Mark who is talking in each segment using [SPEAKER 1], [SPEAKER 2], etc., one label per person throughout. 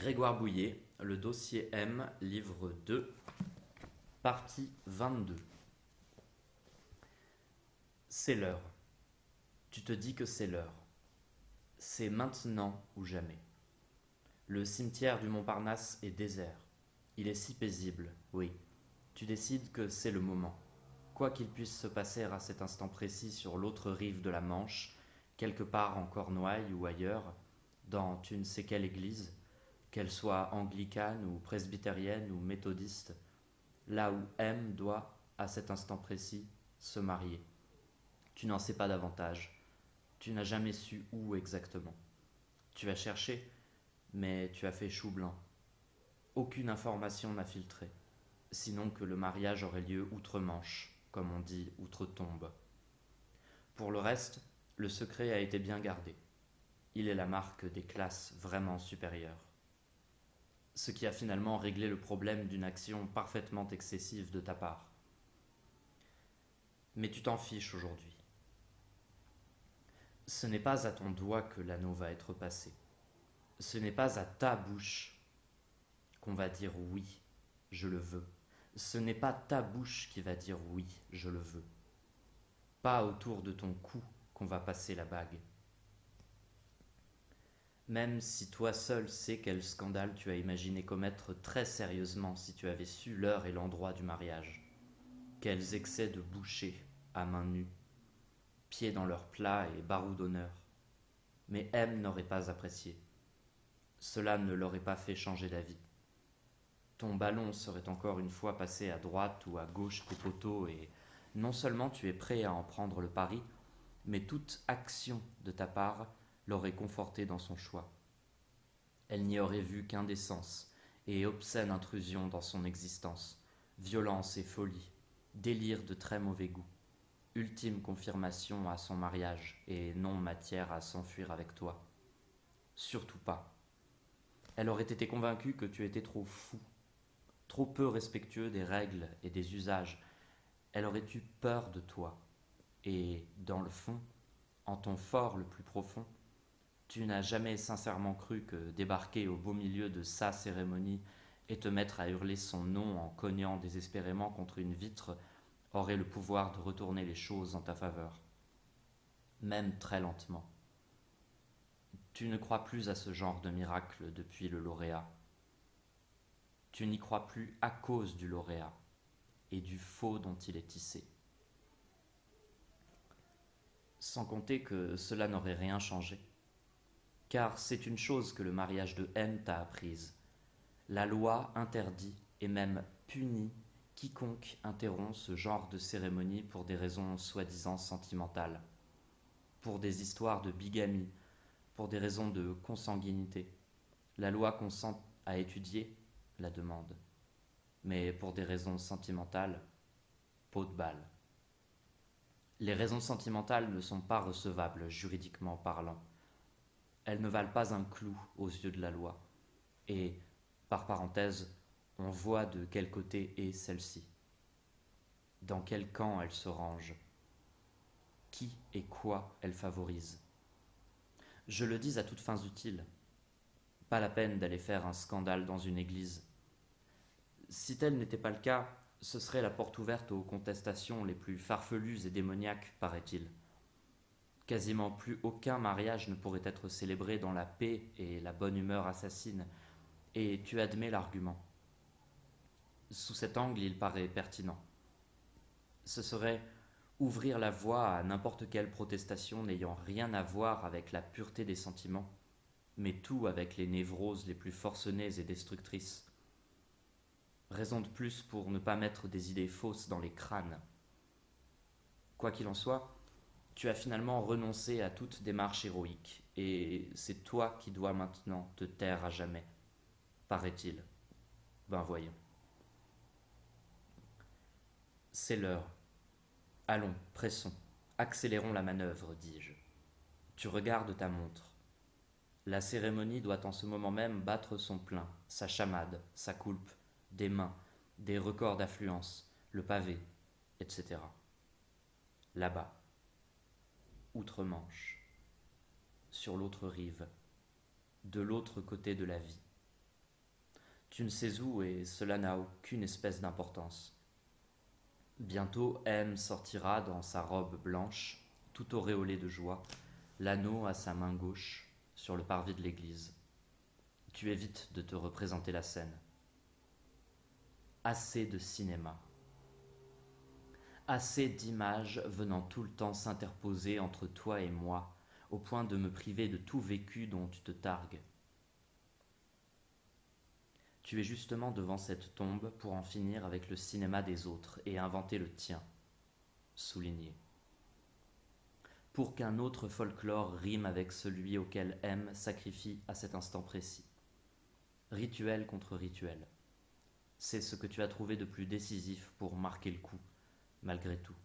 [SPEAKER 1] Grégoire Bouillet, le dossier M, livre 2, partie 22. C'est l'heure. Tu te dis que c'est l'heure. C'est maintenant ou jamais. Le cimetière du Montparnasse est désert. Il est si paisible, oui. Tu décides que c'est le moment. Quoi qu'il puisse se passer à cet instant précis sur l'autre rive de la Manche, quelque part en Cornouailles ou ailleurs, dans tu ne sais quelle église, qu'elle soit anglicane ou presbytérienne ou méthodiste, là où M doit, à cet instant précis, se marier. Tu n'en sais pas davantage. Tu n'as jamais su où exactement. Tu as cherché, mais tu as fait chou blanc. Aucune information n'a filtré, sinon que le mariage aurait lieu outre-Manche, comme on dit outre-tombe. Pour le reste, le secret a été bien gardé. Il est la marque des classes vraiment supérieures. Ce qui a finalement réglé le problème d'une action parfaitement excessive de ta part. Mais tu t'en fiches aujourd'hui. Ce n'est pas à ton doigt que l'anneau va être passé. Ce n'est pas à ta bouche qu'on va dire oui, je le veux. Ce n'est pas ta bouche qui va dire oui, je le veux. Pas autour de ton cou qu'on va passer la bague. Même si toi seul sais quel scandale tu as imaginé commettre très sérieusement si tu avais su l'heure et l'endroit du mariage. Quels excès de bouchers, à main nue, pieds dans leurs plats et barreaux d'honneur. Mais M n'aurait pas apprécié. Cela ne l'aurait pas fait changer d'avis. Ton ballon serait encore une fois passé à droite ou à gauche des poteaux et non seulement tu es prêt à en prendre le pari, mais toute action de ta part l'aurait conforté dans son choix. Elle n'y aurait vu qu'indécence et obscène intrusion dans son existence, violence et folie, délire de très mauvais goût, ultime confirmation à son mariage et non matière à s'enfuir avec toi. Surtout pas. Elle aurait été convaincue que tu étais trop fou, trop peu respectueux des règles et des usages. Elle aurait eu peur de toi. Et, dans le fond, en ton fort le plus profond, tu n'as jamais sincèrement cru que débarquer au beau milieu de sa cérémonie et te mettre à hurler son nom en cognant désespérément contre une vitre aurait le pouvoir de retourner les choses en ta faveur, même très lentement. Tu ne crois plus à ce genre de miracle depuis le lauréat. Tu n'y crois plus à cause du lauréat et du faux dont il est tissé. Sans compter que cela n'aurait rien changé. Car c'est une chose que le mariage de M t'a apprise. La loi interdit et même punit quiconque interrompt ce genre de cérémonie pour des raisons soi-disant sentimentales, pour des histoires de bigamie, pour des raisons de consanguinité. La loi consent à étudier la demande, mais pour des raisons sentimentales, peau de balle. Les raisons sentimentales ne sont pas recevables juridiquement parlant. Elles ne valent pas un clou aux yeux de la loi. Et, par parenthèse, on voit de quel côté est celle-ci. Dans quel camp elle se range. Qui et quoi elle favorise. Je le dis à toutes fins utiles. Pas la peine d'aller faire un scandale dans une église. Si tel n'était pas le cas, ce serait la porte ouverte aux contestations les plus farfelues et démoniaques, paraît-il. Quasiment plus aucun mariage ne pourrait être célébré dans la paix et la bonne humeur assassine, et tu admets l'argument. Sous cet angle, il paraît pertinent. Ce serait ouvrir la voie à n'importe quelle protestation n'ayant rien à voir avec la pureté des sentiments, mais tout avec les névroses les plus forcenées et destructrices. Raison de plus pour ne pas mettre des idées fausses dans les crânes. Quoi qu'il en soit, tu as finalement renoncé à toute démarche héroïque, et c'est toi qui dois maintenant te taire à jamais, paraît-il. Ben voyons. C'est l'heure. Allons, pressons, accélérons la manœuvre, dis-je. Tu regardes ta montre. La cérémonie doit en ce moment même battre son plein, sa chamade, sa coulpe, des mains, des records d'affluence, le pavé, etc. Là-bas, outre-Manche, sur l'autre rive, de l'autre côté de la vie, Tu ne sais où et cela n'a aucune espèce d'importance. Bientôt, M sortira dans sa robe blanche, tout auréolée de joie, l'anneau à sa main gauche, sur le parvis de l'église. Tu évites de te représenter la scène. Assez de cinéma. Assez d'images venant tout le temps s'interposer entre toi et moi, au point de me priver de tout vécu dont tu te targues. Tu es justement devant cette tombe pour en finir avec le cinéma des autres et inventer le tien. Souligné. Pour qu'un autre folklore rime avec celui auquel M sacrifie à cet instant précis. Rituel contre rituel. C'est ce que tu as trouvé de plus décisif pour marquer le coup, malgré tout.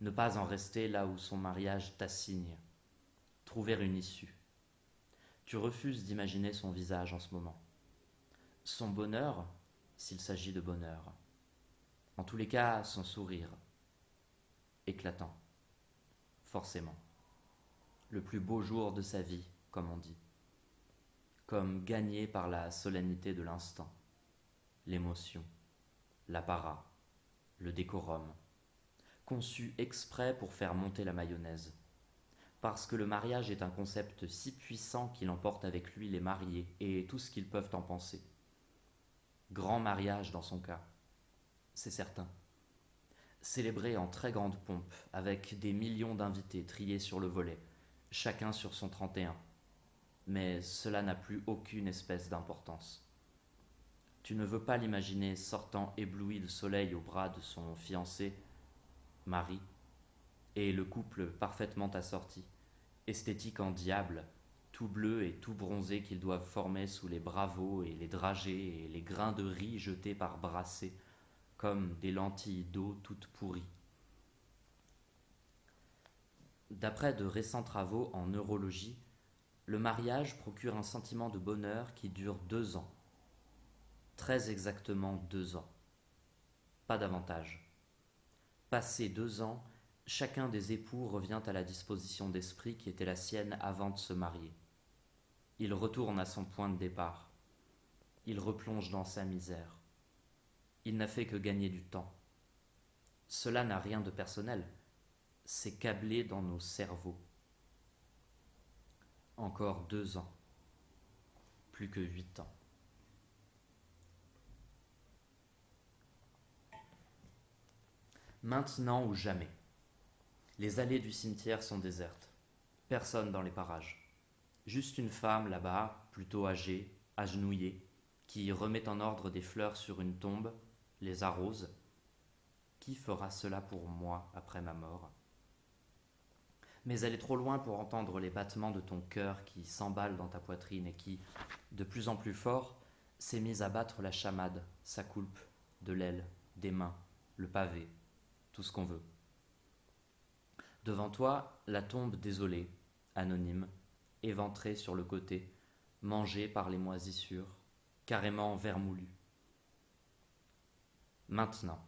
[SPEAKER 1] Ne pas en rester là où son mariage t'assigne. Trouver une issue. Tu refuses d'imaginer son visage en ce moment. Son bonheur, s'il s'agit de bonheur. En tous les cas, son sourire. Éclatant. Forcément. Le plus beau jour de sa vie, comme on dit. Comme gagné par la solennité de l'instant. L'émotion. L'apparat. Le décorum. Conçu exprès pour faire monter la mayonnaise. Parce que le mariage est un concept si puissant qu'il emporte avec lui les mariés et tout ce qu'ils peuvent en penser. Grand mariage dans son cas, c'est certain. Célébré en très grande pompe, avec des millions d'invités triés sur le volet, chacun sur son 31. Mais cela n'a plus aucune espèce d'importance. Tu ne veux pas l'imaginer sortant ébloui de soleil au bras de son fiancé, Marie, et le couple parfaitement assorti, esthétique en diable, tout bleu et tout bronzé qu'ils doivent former sous les bravos et les dragées et les grains de riz jetés par brassées, comme des lentilles d'eau toutes pourries. D'après de récents travaux en neurologie, le mariage procure un sentiment de bonheur qui dure 2 ans. Très exactement 2 ans. Pas davantage. Passé 2 ans, chacun des époux revient à la disposition d'esprit qui était la sienne avant de se marier. Il retourne à son point de départ. Il replonge dans sa misère. Il n'a fait que gagner du temps. Cela n'a rien de personnel. C'est câblé dans nos cerveaux. Encore 2 ans. Plus que 8 ans. Maintenant ou jamais. Les allées du cimetière sont désertes. Personne dans les parages. Juste une femme là-bas, plutôt âgée, agenouillée, qui remet en ordre des fleurs sur une tombe, les arrose. Qui fera cela pour moi après ma mort? Mais elle est trop loin pour entendre les battements de ton cœur qui s'emballent dans ta poitrine et qui, de plus en plus fort, s'est mise à battre la chamade, sa coulpe, de l'aile, des mains, le pavé, tout ce qu'on veut. Devant toi, la tombe désolée, anonyme, éventrée sur le côté, mangée par les moisissures, carrément vermoulue. Maintenant.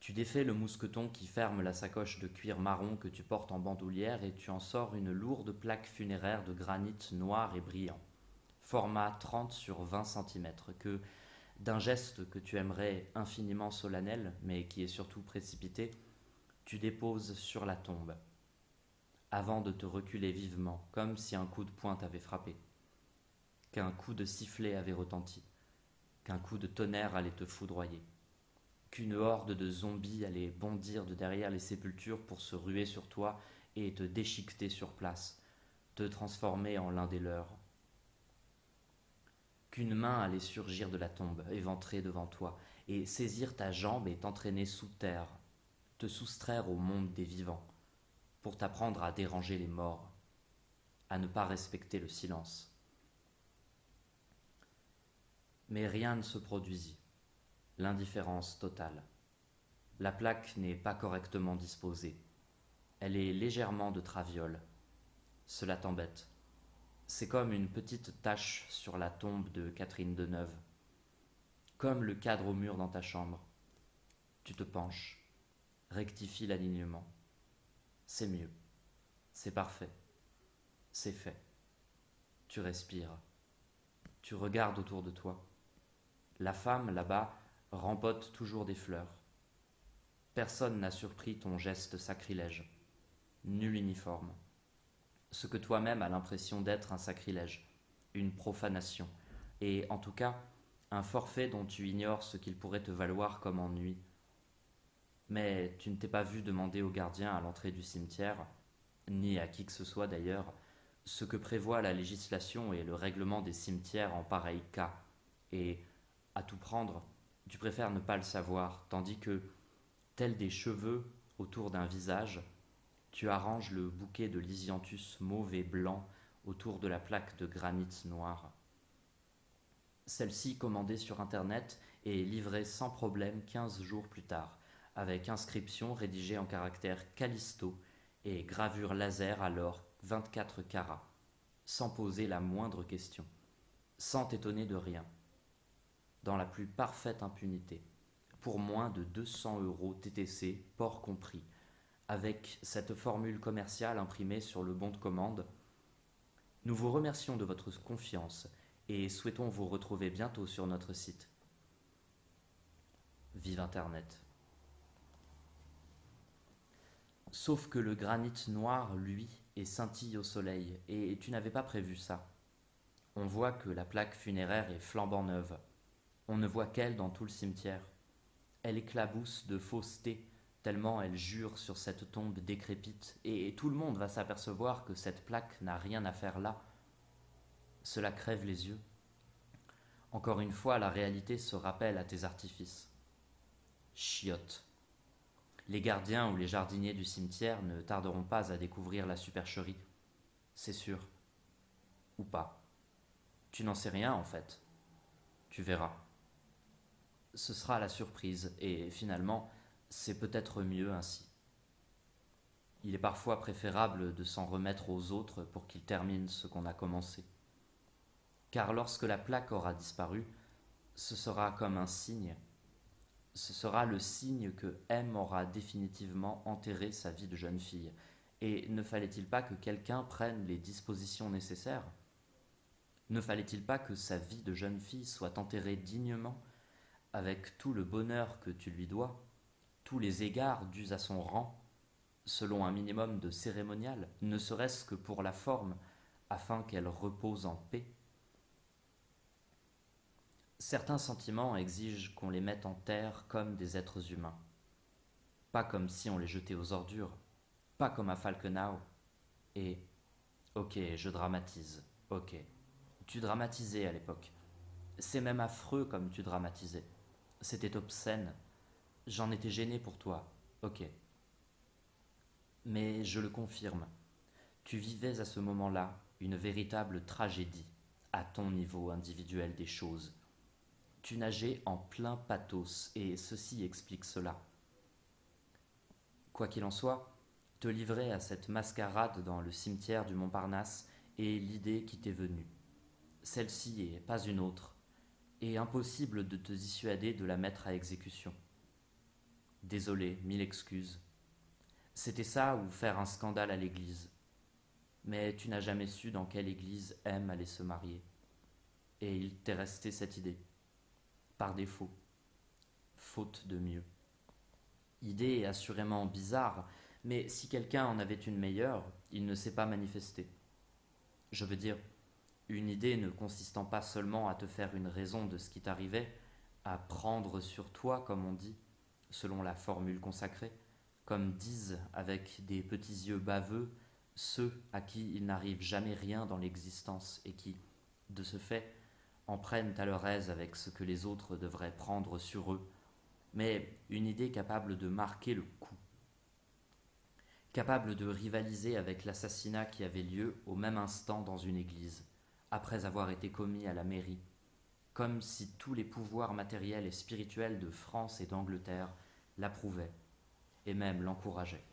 [SPEAKER 1] Tu défais le mousqueton qui ferme la sacoche de cuir marron que tu portes en bandoulière et tu en sors une lourde plaque funéraire de granit noir et brillant, format 30 sur 20 cm, que, d'un geste que tu aimerais infiniment solennel, mais qui est surtout précipité, tu déposes sur la tombe, avant de te reculer vivement, comme si un coup de poing t'avait frappé, qu'un coup de sifflet avait retenti, qu'un coup de tonnerre allait te foudroyer, qu'une horde de zombies allait bondir de derrière les sépultures pour se ruer sur toi et te déchiqueter sur place, te transformer en l'un des leurs, qu'une main allait surgir de la tombe, éventrée devant toi, et saisir ta jambe et t'entraîner sous terre, te soustraire au monde des vivants, pour t'apprendre à déranger les morts, à ne pas respecter le silence. Mais rien ne se produisit, l'indifférence totale. La plaque n'est pas correctement disposée, elle est légèrement de traviole. Cela t'embête. C'est comme une petite tache sur la tombe de Catherine Deneuve, comme le cadre au mur dans ta chambre. Tu te penches, rectifie l'alignement. C'est mieux, c'est parfait, c'est fait. Tu respires. Tu regardes autour de toi. La femme, là-bas, rempote toujours des fleurs. Personne n'a surpris ton geste sacrilège. Nul uniforme. Ce que toi-même as l'impression d'être un sacrilège, une profanation, et en tout cas, un forfait dont tu ignores ce qu'il pourrait te valoir comme ennui. Mais tu ne t'es pas vu demander au gardien à l'entrée du cimetière, ni à qui que ce soit d'ailleurs, ce que prévoit la législation et le règlement des cimetières en pareil cas, et, à tout prendre, tu préfères ne pas le savoir, tandis que, tels des cheveux autour d'un visage, tu arranges le bouquet de lisianthus mauve et blanc autour de la plaque de granit noir. Celle-ci, commandée sur Internet, est livrée sans problème 15 jours plus tard, avec inscription rédigée en caractères Callisto et gravure laser alors 24 carats, sans poser la moindre question, sans t'étonner de rien, dans la plus parfaite impunité, pour moins de 200 € TTC, port compris, avec cette formule commerciale imprimée sur le bon de commande. Nous vous remercions de votre confiance et souhaitons vous retrouver bientôt sur notre site. Vive Internet. Sauf que le granit noir, lui, est scintille au soleil, et tu n'avais pas prévu ça. On voit que la plaque funéraire est flambant neuve. On ne voit qu'elle dans tout le cimetière. Elle éclabousse de fausseté, tellement elle jure sur cette tombe décrépite, et tout le monde va s'apercevoir que cette plaque n'a rien à faire là. Cela crève les yeux. Encore une fois, la réalité se rappelle à tes artifices. Chiotte. Les gardiens ou les jardiniers du cimetière ne tarderont pas à découvrir la supercherie. C'est sûr. Ou pas. Tu n'en sais rien en fait. Tu verras. Ce sera la surprise, et finalement, c'est peut-être mieux ainsi. Il est parfois préférable de s'en remettre aux autres pour qu'ils terminent ce qu'on a commencé. Car lorsque la plaque aura disparu, ce sera comme un signe. Ce sera le signe que M aura définitivement enterré sa vie de jeune fille. Et ne fallait-il pas que quelqu'un prenne les dispositions nécessaires ? Ne fallait-il pas que sa vie de jeune fille soit enterrée dignement, avec tout le bonheur que tu lui dois, tous les égards dus à son rang, selon un minimum de cérémonial, ne serait-ce que pour la forme, afin qu'elle repose en paix ? Certains sentiments exigent qu'on les mette en terre comme des êtres humains. Pas comme si on les jetait aux ordures, pas comme à Falkenau. Et, ok, je dramatise, ok. Tu dramatisais à l'époque. C'est même affreux comme tu dramatisais. C'était obscène. J'en étais gêné pour toi, ok. Mais je le confirme, tu vivais à ce moment-là une véritable tragédie, à ton niveau individuel des choses. Tu nageais en plein pathos, et ceci explique cela. Quoi qu'il en soit, te livrer à cette mascarade dans le cimetière du Montparnasse est l'idée qui t'est venue. Celle-ci et pas une autre, et impossible de te dissuader de la mettre à exécution. Désolé, 1000 excuses. C'était ça ou faire un scandale à l'église. Mais tu n'as jamais su dans quelle église M allait se marier. Et il t'est resté cette idée. Par défaut. Faute de mieux. Idée assurément bizarre, mais si quelqu'un en avait une meilleure, il ne s'est pas manifesté. Je veux dire, une idée ne consistant pas seulement à te faire une raison de ce qui t'arrivait, à prendre sur toi, comme on dit, selon la formule consacrée, comme disent avec des petits yeux baveux ceux à qui il n'arrive jamais rien dans l'existence et qui, de ce fait, en prennent à leur aise avec ce que les autres devraient prendre sur eux, mais une idée capable de marquer le coup, capable de rivaliser avec l'assassinat qui avait lieu au même instant dans une église, après avoir été commis à la mairie, comme si tous les pouvoirs matériels et spirituels de France et d'Angleterre l'approuvaient, et même l'encourageaient.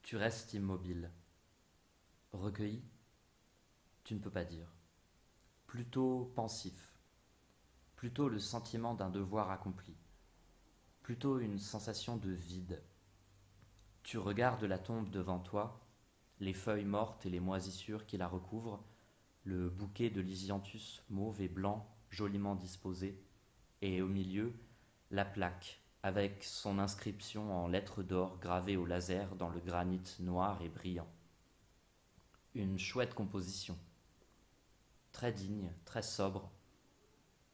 [SPEAKER 1] Tu restes immobile. Recueilli ? Tu ne peux pas dire. Plutôt pensif. Plutôt le sentiment d'un devoir accompli. Plutôt une sensation de vide. Tu regardes la tombe devant toi, les feuilles mortes et les moisissures qui la recouvrent, le bouquet de lisianthus mauve et blanc joliment disposé, et au milieu, la plaque, avec son inscription en lettres d'or gravées au laser dans le granit noir et brillant. Une chouette composition, très digne, très sobre.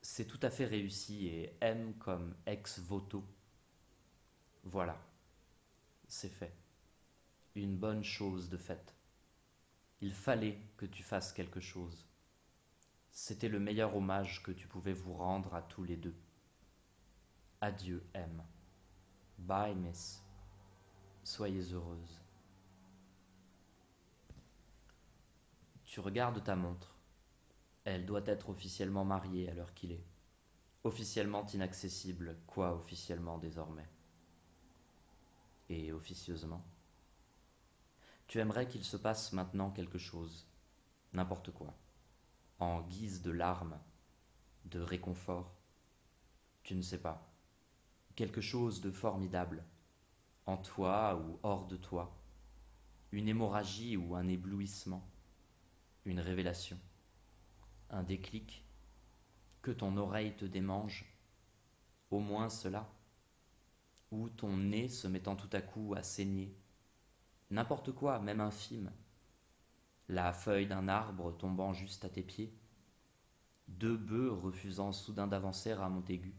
[SPEAKER 1] C'est tout à fait réussi et M comme ex voto. Voilà, c'est fait. Une bonne chose de faite. Il fallait que tu fasses quelque chose. C'était le meilleur hommage que tu pouvais vous rendre à tous les deux. Adieu, M. Bye, Miss. Soyez heureuse. Tu regardes ta montre. Elle doit être officiellement mariée à l'heure qu'il est. Officiellement inaccessible, quoi officiellement désormais. Et officieusement. Tu aimerais qu'il se passe maintenant quelque chose, n'importe quoi, en guise de larmes, de réconfort. Tu ne sais pas. Quelque chose de formidable, en toi ou hors de toi, une hémorragie ou un éblouissement, une révélation, un déclic, que ton oreille te démange, au moins cela, ou ton nez se mettant tout à coup à saigner, n'importe quoi, même infime, la feuille d'un arbre tombant juste à tes pieds, deux bœufs refusant soudain d'avancer à Montaigu,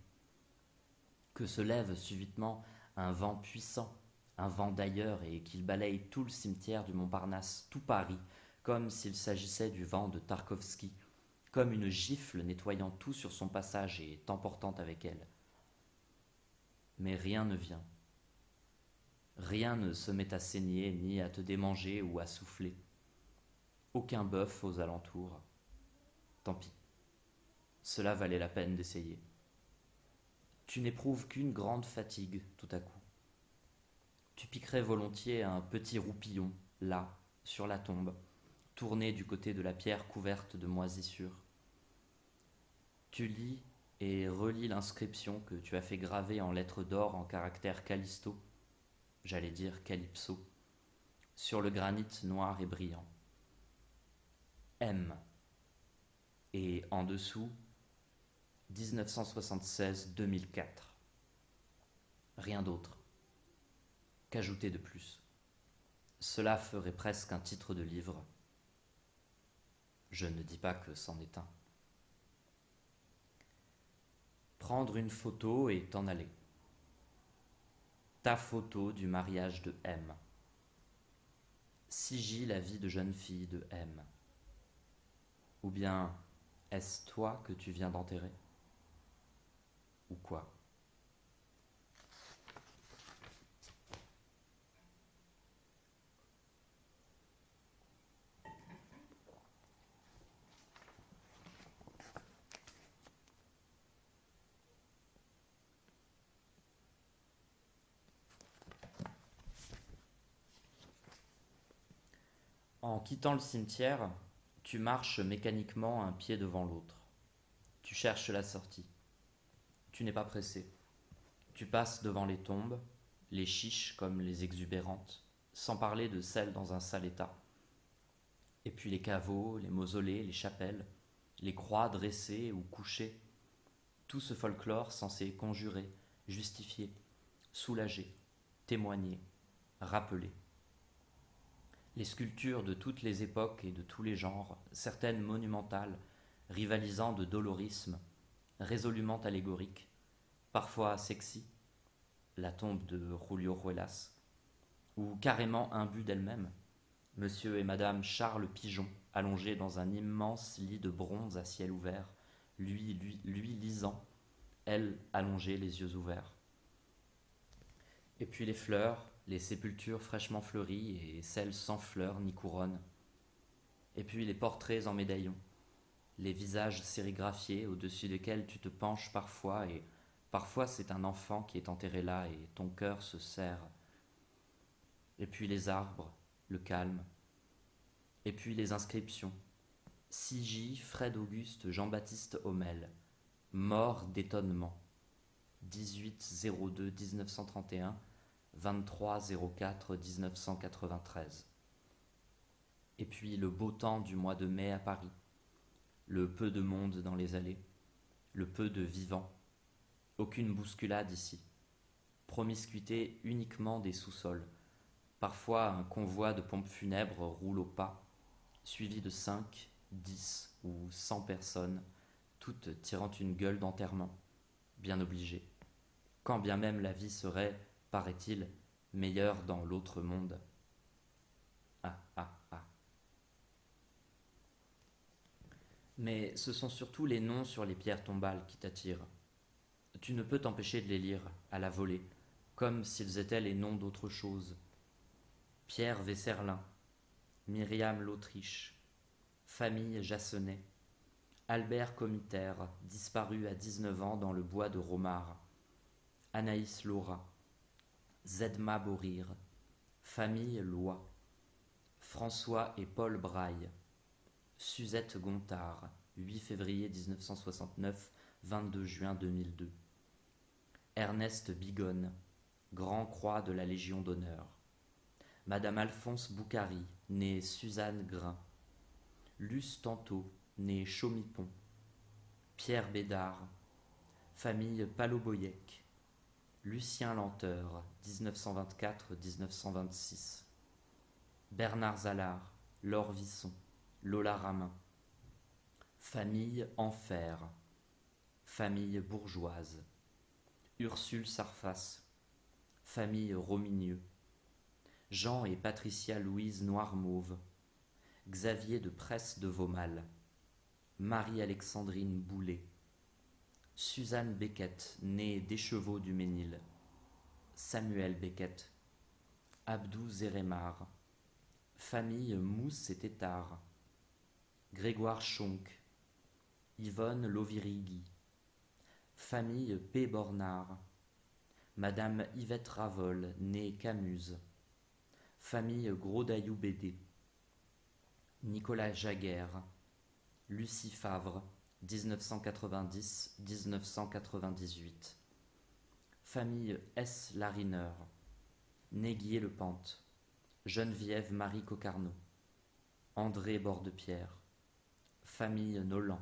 [SPEAKER 1] que se lève subitement un vent puissant, un vent d'ailleurs, et qu'il balaye tout le cimetière du Montparnasse, tout Paris, comme s'il s'agissait du vent de Tarkovsky, comme une gifle nettoyant tout sur son passage et t'emportant avec elle. Mais rien ne vient. Rien ne se met à saigner, ni à te démanger ou à souffler. Aucun bœuf aux alentours. Tant pis. Cela valait la peine d'essayer. Tu n'éprouves qu'une grande fatigue tout à coup. Tu piquerais volontiers un petit roupillon, là, sur la tombe, tourné du côté de la pierre couverte de moisissures. Tu lis et relis l'inscription que tu as fait graver en lettres d'or en caractères calisto, j'allais dire calypso, sur le granit noir et brillant. M. Et en dessous, 1976-2004. Rien d'autre. Qu'ajouter de plus? Cela ferait presque un titre de livre. Je ne dis pas que c'en est un. Prendre une photo et t'en aller. Ta photo du mariage de M. Sigille la vie de jeune fille de M. Ou bien, est-ce toi que tu viens d'enterrer? Ou quoi? En quittant le cimetière, tu marches mécaniquement un pied devant l'autre. Tu cherches la sortie. Tu n'es pas pressé. Tu passes devant les tombes, les chiches comme les exubérantes, sans parler de celles dans un sale état. Et puis les caveaux, les mausolées, les chapelles, les croix dressées ou couchées, tout ce folklore censé conjurer, justifier, soulager, témoigner, rappeler. Les sculptures de toutes les époques et de tous les genres, certaines monumentales, rivalisant de dolorisme, résolument allégoriques, parfois sexy, la tombe de Julio Ruelas, ou carrément imbue d'elle-même, Monsieur et Madame Charles Pigeon, allongés dans un immense lit de bronze à ciel ouvert, lui lisant, elle allongée les yeux ouverts. Et puis les fleurs, les sépultures fraîchement fleuries et celles sans fleurs ni couronne. Et puis les portraits en médaillon, les visages sérigraphiés au-dessus desquels tu te penches parfois et parfois c'est un enfant qui est enterré là et ton cœur se serre. Et puis les arbres, le calme. Et puis les inscriptions. 6J Fred Auguste Jean-Baptiste Hommel, mort d'étonnement. 18-02-1931, 23-04-1993. Et puis le beau temps du mois de mai à Paris, le peu de monde dans les allées, le peu de vivants. Aucune bousculade ici. Promiscuité uniquement des sous-sols. Parfois un convoi de pompes funèbres roule au pas, suivi de 5, 10 ou 100 personnes, toutes tirant une gueule d'enterrement, bien obligées. Quand bien même la vie serait, paraît-il, meilleure dans l'autre monde. Ah, ah, ah. Mais ce sont surtout les noms sur les pierres tombales qui t'attirent. Tu ne peux t'empêcher de les lire, à la volée, comme s'ils étaient les noms d'autre chose. Pierre Vesserlin, Myriam l'Autriche, famille Jassenet, Albert Comitaire, disparu à 19 ans dans le bois de Romard, Anaïs Laura, Zedma Borir, famille Loi, François et Paul Braille, Suzette Gontard, 8 février 1969, 22 juin 2002, Ernest Bigonne, Grand Croix de la Légion d'honneur, Madame Alphonse Boucari, née Suzanne Grain, Luce Tantôt, née Chaumipon, Pierre Bédard, famille Paloboyec, Lucien Lenteur, 1924-1926, Bernard Zalard, Laure Visson, Lola Ramin, famille Enfer, famille bourgeoise, Ursule Sarfas, famille Romigneux, Jean et Patricia Louise Noirmauve, Xavier de Presse de Vaumal, Marie-Alexandrine Boulet, Suzanne Beckett, née d'Écheveau du Ménil, Samuel Beckett, Abdou Zéremar, famille Mousse et Tétard, Grégoire Schonck, Yvonne Lovirigui, famille P. Bornard, Madame Yvette Ravol, née Camuse, famille Gros-Daillou Bédé, Nicolas Jaguer, Lucie Favre, 1990-1998, famille S. Larineur, Néguier Le Pente, Geneviève Marie Cocarneau, André Bordepierre, famille Nolan,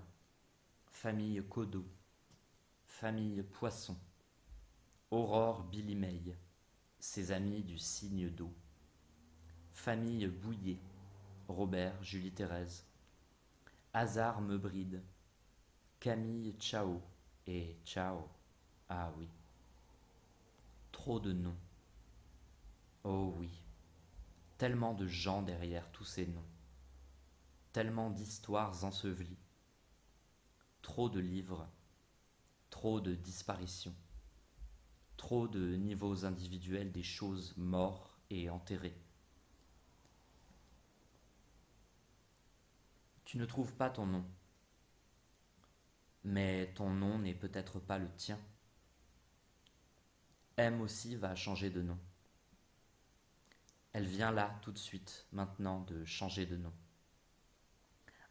[SPEAKER 1] famille Codeau, famille Poisson, Aurore Billy-May, ses amis du cygne d'eau, famille Bouillet, Robert, Julie Thérèse, Hazard Meubride, Camille Chao et Chao, ah oui, trop de noms, oh oui, tellement de gens derrière tous ces noms, tellement d'histoires ensevelies, trop de livres, trop de disparitions, trop de niveaux individuels des choses mortes et enterrées. Tu ne trouves pas ton nom, mais ton nom n'est peut-être pas le tien. M aussi va changer de nom. Elle vient là, tout de suite, maintenant, de changer de nom.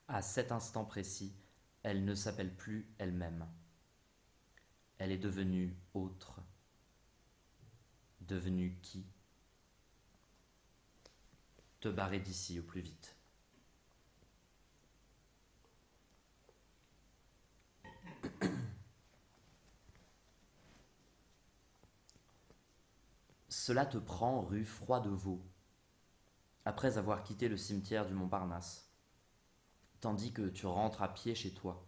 [SPEAKER 1] À cet instant précis, elle ne s'appelle plus elle-même. Elle est devenue autre. Devenue qui? Te barrer d'ici au plus vite. Cela te prend rue Froidevaux, après avoir quitté le cimetière du Montparnasse, tandis que tu rentres à pied chez toi,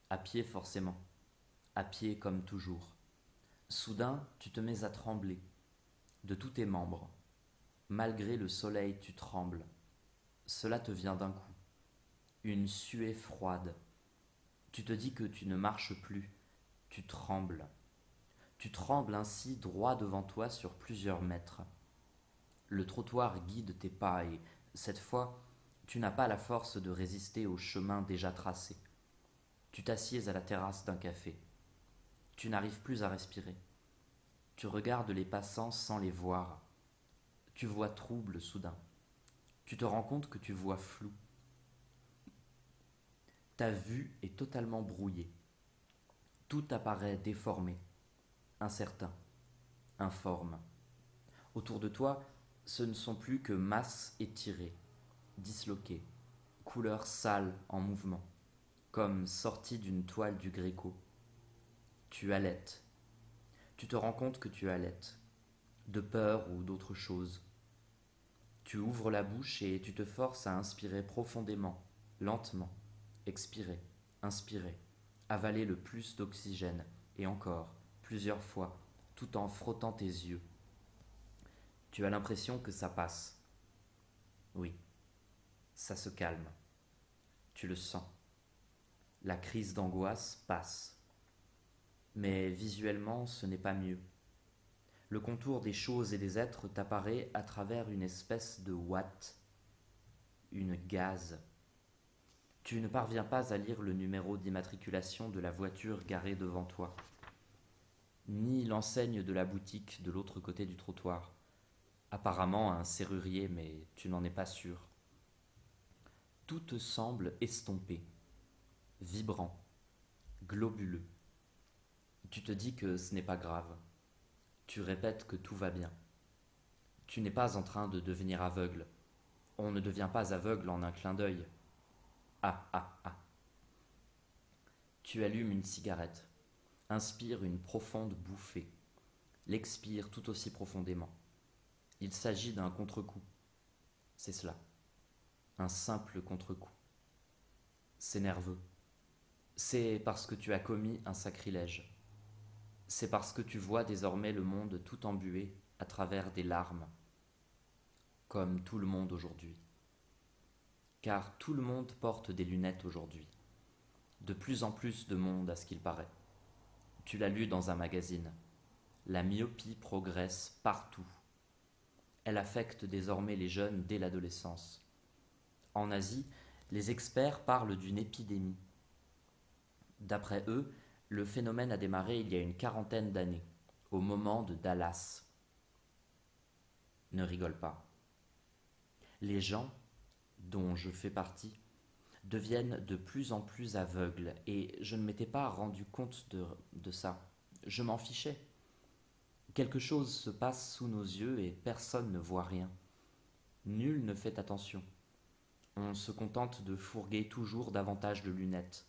[SPEAKER 1] à pied forcément, à pied comme toujours. Soudain, tu te mets à trembler, de tous tes membres. Malgré le soleil, tu trembles. Cela te vient d'un coup, une suée froide. Tu te dis que tu ne marches plus, tu trembles. Tu trembles ainsi droit devant toi sur plusieurs mètres. Le trottoir guide tes pas et, cette fois, tu n'as pas la force de résister au chemin déjà tracé. Tu t'assieds à la terrasse d'un café. Tu n'arrives plus à respirer. Tu regardes les passants sans les voir. Tu vois trouble soudain. Tu te rends compte que tu vois flou. Ta vue est totalement brouillée. Tout apparaît déformé, incertain, informe. Autour de toi, ce ne sont plus que masses étirées, disloquées, couleurs sales en mouvement, comme sorti d'une toile du Gréco. Tu halètes. Tu te rends compte que tu halètes, de peur ou d'autre chose. Tu ouvres la bouche et tu te forces à inspirer profondément, lentement, expirer, inspirer, avaler le plus d'oxygène, et encore, plusieurs fois, tout en frottant tes yeux. Tu as l'impression que ça passe. Oui, ça se calme. Tu le sens. La crise d'angoisse passe. Mais visuellement, ce n'est pas mieux. Le contour des choses et des êtres t'apparaît à travers une espèce de ouate, une gaze. Tu ne parviens pas à lire le numéro d'immatriculation de la voiture garée devant toi, ni l'enseigne de la boutique de l'autre côté du trottoir. Apparemment un serrurier, mais tu n'en es pas sûr. Tout te semble estompé, vibrant, globuleux. Tu te dis que ce n'est pas grave. Tu répètes que tout va bien. Tu n'es pas en train de devenir aveugle. On ne devient pas aveugle en un clin d'œil. Ah, ah, ah. Tu allumes une cigarette, inspires une profonde bouffée, l'expires tout aussi profondément. Il s'agit d'un contre-coup. C'est cela. Un simple contre-coup. C'est nerveux. C'est parce que tu as commis un sacrilège. C'est parce que tu vois désormais le monde tout embué à travers des larmes, comme tout le monde aujourd'hui. Car tout le monde porte des lunettes aujourd'hui. De plus en plus de monde à ce qu'il paraît. Tu l'as lu dans un magazine. La myopie progresse partout. Elle affecte désormais les jeunes dès l'adolescence. En Asie, les experts parlent d'une épidémie. D'après eux, le phénomène a démarré il y a une quarantaine d'années, au moment de Dallas. Ne rigole pas. Les gens, dont je fais partie, deviennent de plus en plus aveugles, et je ne m'étais pas rendu compte de ça. Je m'en fichais. Quelque chose se passe sous nos yeux et personne ne voit rien. Nul ne fait attention. On se contente de fourguer toujours davantage de lunettes.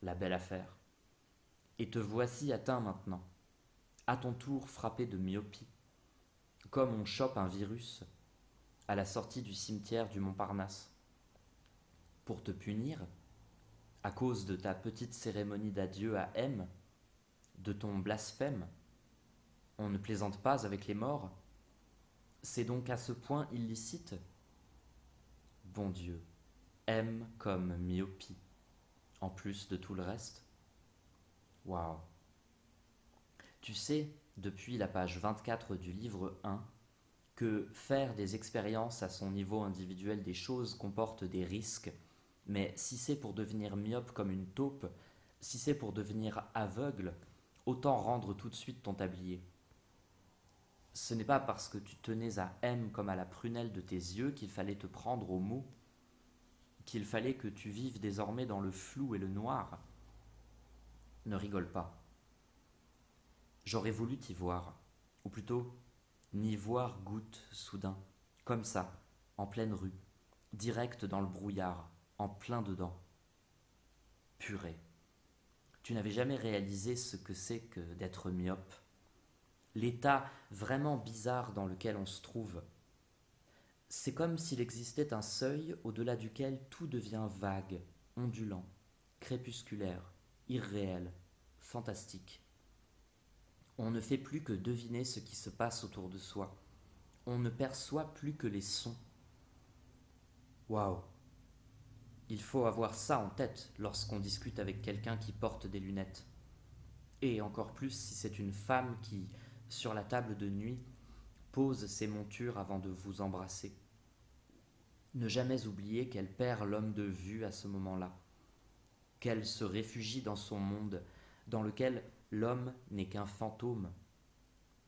[SPEAKER 1] La belle affaire. Et te voici atteint maintenant, à ton tour frappé de myopie, comme on chope un virus à la sortie du cimetière du Montparnasse. Pour te punir, à cause de ta petite cérémonie d'adieu à M, de ton blasphème, on ne plaisante pas avec les morts. C'est donc à ce point illicite. Bon Dieu, M comme myopie, en plus de tout le reste. Waouh. Tu sais, depuis la page 24 du livre 1, que faire des expériences à son niveau individuel des choses comporte des risques, mais si c'est pour devenir myope comme une taupe, si c'est pour devenir aveugle, autant rendre tout de suite ton tablier. Ce n'est pas parce que tu tenais à M comme à la prunelle de tes yeux qu'il fallait te prendre au mot, qu'il fallait que tu vives désormais dans le flou et le noir. Ne rigole pas. J'aurais voulu t'y voir, ou plutôt, n'y voir goutte soudain, comme ça, en pleine rue, direct dans le brouillard, en plein dedans. Purée. Tu n'avais jamais réalisé ce que c'est que d'être myope. L'état vraiment bizarre dans lequel on se trouve. C'est comme s'il existait un seuil au-delà duquel tout devient vague, ondulant, crépusculaire, irréel, fantastique. On ne fait plus que deviner ce qui se passe autour de soi. On ne perçoit plus que les sons. Waouh! Il faut avoir ça en tête lorsqu'on discute avec quelqu'un qui porte des lunettes. Et encore plus si c'est une femme qui, sur la table de nuit, pose ses montures avant de vous embrasser. Ne jamais oublier qu'elle perd l'homme de vue à ce moment-là, qu'elle se réfugie dans son monde, dans lequel l'homme n'est qu'un fantôme,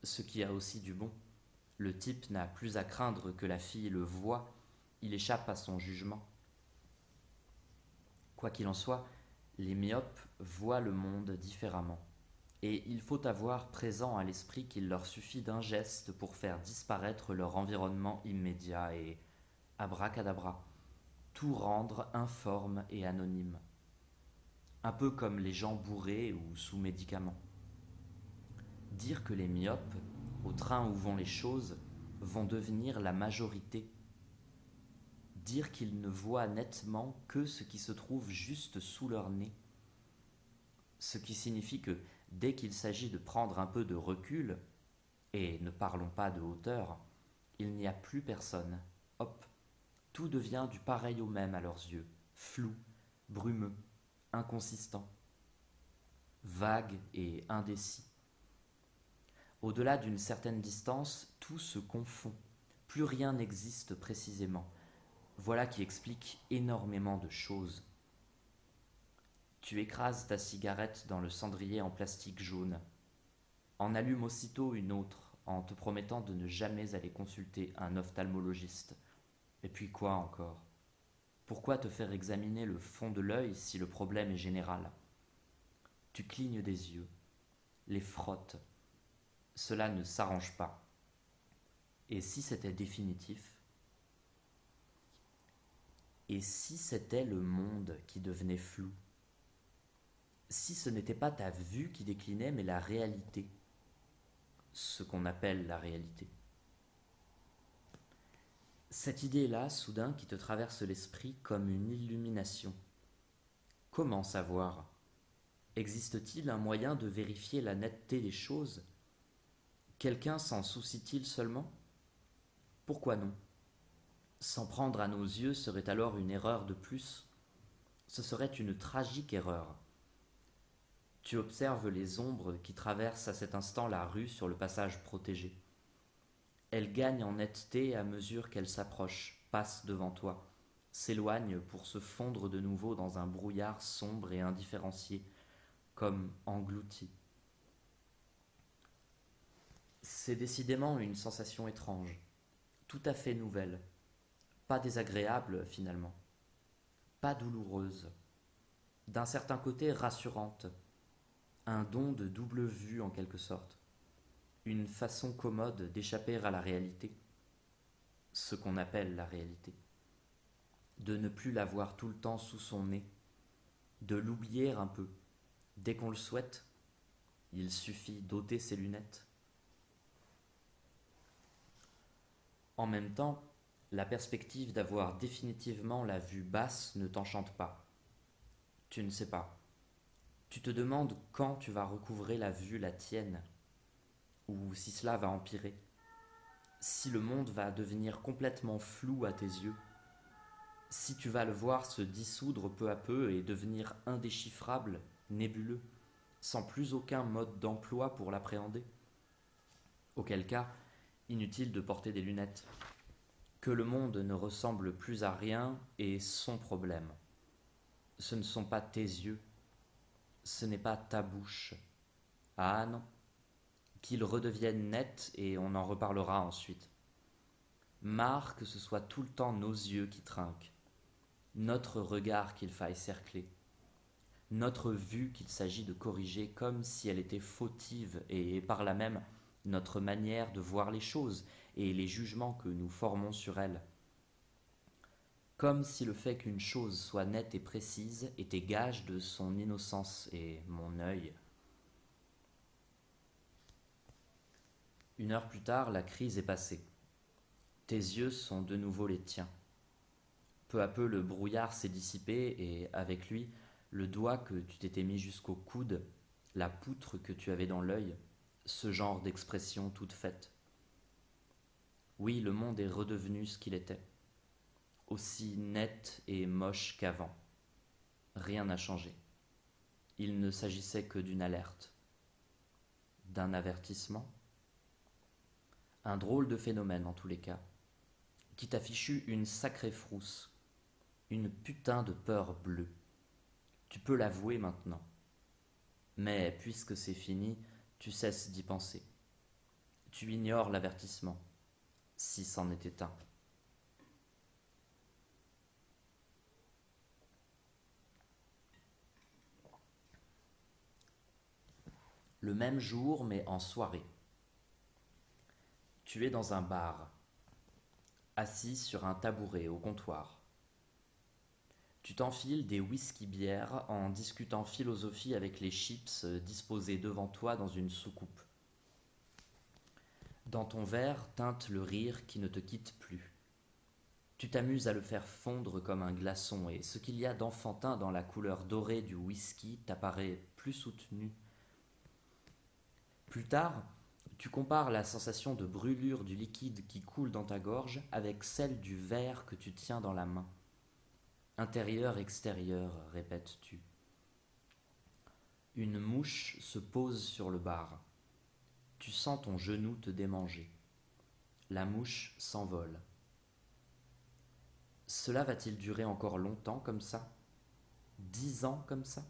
[SPEAKER 1] ce qui a aussi du bon. Le type n'a plus à craindre que la fille le voie, il échappe à son jugement. Quoi qu'il en soit, les myopes voient le monde différemment. Et il faut avoir présent à l'esprit qu'il leur suffit d'un geste pour faire disparaître leur environnement immédiat et, abracadabra, tout rendre informe et anonyme. un peu comme les gens bourrés ou sous médicaments. Dire que les myopes, au train où vont les choses, vont devenir la majorité. Dire qu'ils ne voient nettement que ce qui se trouve juste sous leur nez. Ce qui signifie que dès qu'il s'agit de prendre un peu de recul, et ne parlons pas de hauteur, il n'y a plus personne. Hop, tout devient du pareil au même à leurs yeux, flou, brumeux, inconsistant, vague et indécis. Au-delà d'une certaine distance, tout se confond, plus rien n'existe précisément. Voilà qui explique énormément de choses. Tu écrases ta cigarette dans le cendrier en plastique jaune. En allume aussitôt une autre, en te promettant de ne jamais aller consulter un ophtalmologiste. Et puis quoi encore? Pourquoi te faire examiner le fond de l'œil si le problème est général? Tu clignes des yeux, les frottes. Cela ne s'arrange pas. Et si c'était définitif? Et si c'était le monde qui devenait flou? Si ce n'était pas ta vue qui déclinait, mais la réalité, ce qu'on appelle la réalité. Cette idée-là, soudain, qui te traverse l'esprit comme une illumination. Comment savoir? Existe-t-il un moyen de vérifier la netteté des choses? Quelqu'un s'en soucie-t-il seulement? Pourquoi non? S'en prendre à nos yeux serait alors une erreur de plus. Ce serait une tragique erreur. Tu observes les ombres qui traversent à cet instant la rue sur le passage protégé. Elles gagnent en netteté à mesure qu'elles s'approchent, passent devant toi, s'éloignent pour se fondre de nouveau dans un brouillard sombre et indifférencié, comme englouti. C'est décidément une sensation étrange, tout à fait nouvelle, pas désagréable finalement, pas douloureuse, d'un certain côté rassurante, un don de double vue en quelque sorte, une façon commode d'échapper à la réalité, ce qu'on appelle la réalité, de ne plus la voir tout le temps sous son nez, de l'oublier un peu, dès qu'on le souhaite, il suffit d'ôter ses lunettes. En même temps, la perspective d'avoir définitivement la vue basse ne t'enchante pas. Tu ne sais pas. Tu te demandes quand tu vas recouvrer la vue la tienne, ou si cela va empirer, si le monde va devenir complètement flou à tes yeux, si tu vas le voir se dissoudre peu à peu et devenir indéchiffrable, nébuleux, sans plus aucun mode d'emploi pour l'appréhender. Auquel cas, inutile de porter des lunettes. Que le monde ne ressemble plus à rien est son problème. Ce ne sont pas tes yeux, ce n'est pas ta bouche. Ah non, qu'ils redeviennent nets et on en reparlera ensuite. Marre que ce soit tout le temps nos yeux qui trinquent, notre regard qu'il faille cercler, notre vue qu'il s'agit de corriger comme si elle était fautive et par là même notre manière de voir les choses et les jugements que nous formons sur elles. Comme si le fait qu'une chose soit nette et précise était gage de son innocence et mon œil. Une heure plus tard, la crise est passée. Tes yeux sont de nouveau les tiens. Peu à peu, le brouillard s'est dissipé et, avec lui, le doigt que tu t'étais mis jusqu'au coude, la poutre que tu avais dans l'œil, ce genre d'expression toute faite. Oui, le monde est redevenu ce qu'il était, aussi net et moche qu'avant. Rien n'a changé. Il ne s'agissait que d'une alerte, d'un avertissement. Un drôle de phénomène en tous les cas, qui t'a fichu une sacrée frousse, une putain de peur bleue. Tu peux l'avouer maintenant. Mais puisque c'est fini, tu cesses d'y penser. Tu ignores l'avertissement, si c'en était un. Le même jour, mais en soirée. Tu es dans un bar, assis sur un tabouret au comptoir. Tu t'enfiles des whisky-bières en discutant philosophie avec les chips disposés devant toi dans une soucoupe. Dans ton verre teinte le rire qui ne te quitte plus. Tu t'amuses à le faire fondre comme un glaçon, et ce qu'il y a d'enfantin dans la couleur dorée du whisky t'apparaît plus soutenu. Plus tard, tu compares la sensation de brûlure du liquide qui coule dans ta gorge avec celle du verre que tu tiens dans la main. Intérieur, extérieur, répètes-tu. Une mouche se pose sur le bar. Tu sens ton genou te démanger. La mouche s'envole. Cela va-t-il durer encore longtemps comme ça? 10 ans comme ça?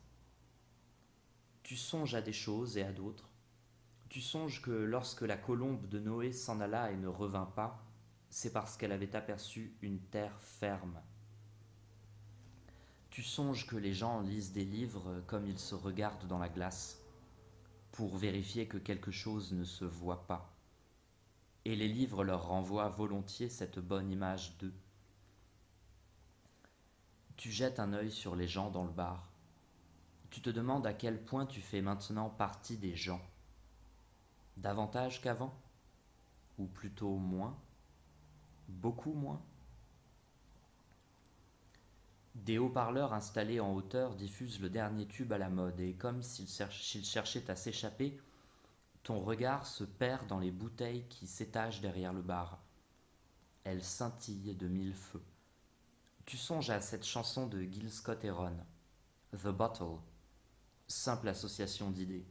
[SPEAKER 1] Tu songes à des choses et à d'autres. Tu songes que lorsque la colombe de Noé s'en alla et ne revint pas, c'est parce qu'elle avait aperçu une terre ferme. Tu songes que les gens lisent des livres comme ils se regardent dans la glace, pour vérifier que quelque chose ne se voit pas. Et les livres leur renvoient volontiers cette bonne image d'eux. Tu jettes un œil sur les gens dans le bar. Tu te demandes à quel point tu fais maintenant partie des gens. Davantage qu'avant? Ou plutôt moins? Beaucoup moins? Des haut-parleurs installés en hauteur diffusent le dernier tube à la mode, et comme s'ils cherchaient à s'échapper, ton regard se perd dans les bouteilles qui s'étagent derrière le bar. Elles scintillent de mille feux. Tu songes à cette chanson de Gil Scott-Heron, The Bottle, simple association d'idées.